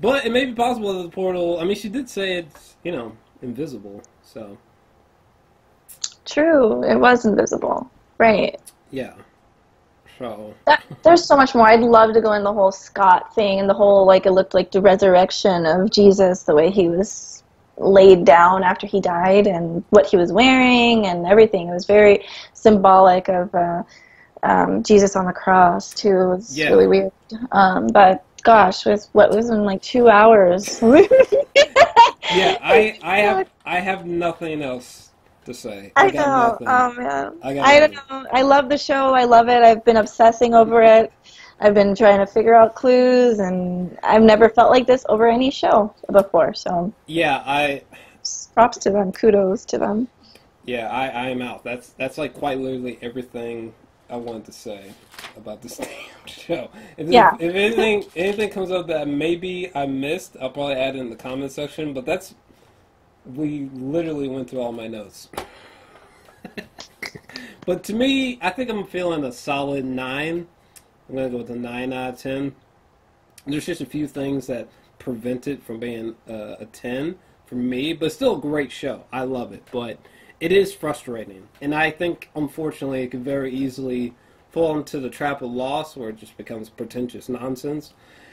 but it may be possible that the portal, I mean, she did say it's, invisible. So. True, it was invisible. Right. Yeah. So. There's so much more. I'd love to go in the whole Scott thing and the whole, like, it looked like the resurrection of Jesus, the way he was laid down after he died and what he was wearing and everything. It was very symbolic of Jesus on the cross, too. It was really weird. But, gosh, what was in, like, 2 hours? Yeah, I have nothing else to say. I know. Oh, man. I don't know. I love the show. I love it. I've been obsessing over it. I've been trying to figure out clues, and I've never felt like this over any show before. So yeah, props to them. Kudos to them. Yeah, I am out. That's like quite literally everything I wanted to say about this damn show. If anything comes up that maybe I missed, I'll probably add it in the comment section. But we literally went through all my notes. But to me, I think I'm feeling a solid 9. I'm going to go with a 9 out of 10. There's just a few things that prevent it from being a 10 for me, but still a great show. I love it, but it is frustrating. And I think, unfortunately, it could very easily fall into the trap of loss where it just becomes pretentious nonsense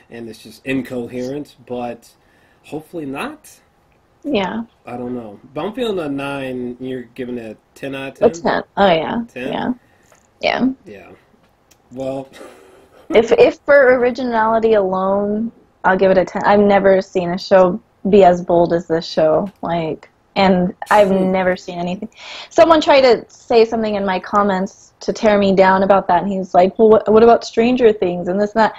and it's just incoherent, but hopefully not. Yeah. I don't know. But I'm feeling a 9. You're giving it a 10 out of 10? A 10. Oh, yeah. 10? Yeah. Yeah. Yeah. Well... if for originality alone, I'll give it a 10. I've never seen a show be as bold as this show. And I've never seen anything. Someone tried to say something in my comments to tear me down about that, and he's like, well, what about Stranger Things and this and that?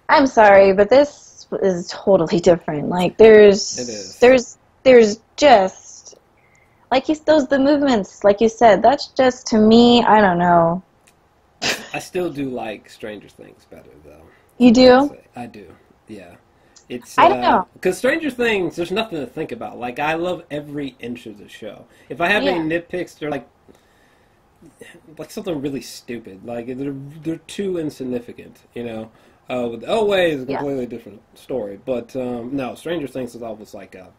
I'm sorry, but this is totally different. Like, there's just, like, the movements, like you said, that's just, to me, I don't know. I still do like Stranger Things better, though. You do? I do, yeah. It's I don't know. Because Stranger Things, there's nothing to think about. Like, I love every inch of the show. If I have any nitpicks, they're like something really stupid. Like, they're too insignificant, With Elway is a completely different story. But, no, Stranger Things is always like a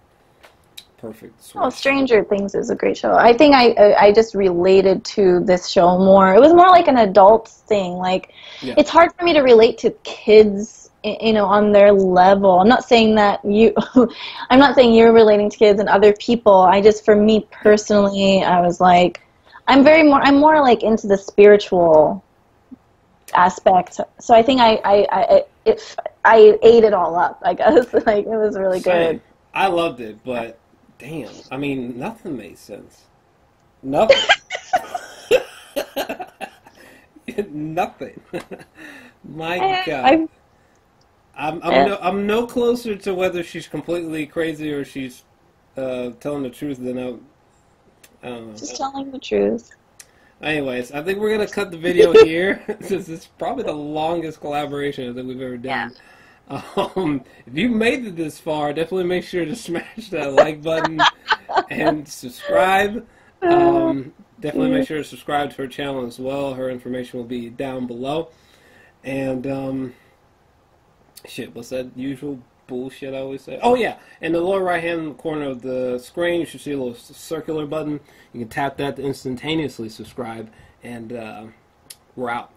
perfect source. Oh, Stranger Things is a great show. I think I just related to this show more. It was more like an adult thing. Like, it's hard for me to relate to kids, on their level. I'm not saying that I'm not saying you're relating to kids and other people. For me personally, I was like, I'm more like into the spiritual aspect. So I think I ate it all up, I guess. Like, it was really good. I loved it, but damn, I mean, nothing made sense. Nothing. Nothing. My God. I'm no closer to whether she's completely crazy or she's telling the truth than I don't know. Just telling the truth. Anyways, I think we're going to cut the video here. This is probably the longest collaboration I think we've ever done. Yeah. If you made it this far, definitely make sure to smash that like button and subscribe. Definitely make sure to subscribe to her channel as well. Her information will be down below. And, what's that usual bullshit I always say? Oh, yeah. In the lower right-hand corner of the screen, you should see a little circular button. You can tap that to instantaneously subscribe. And we're out.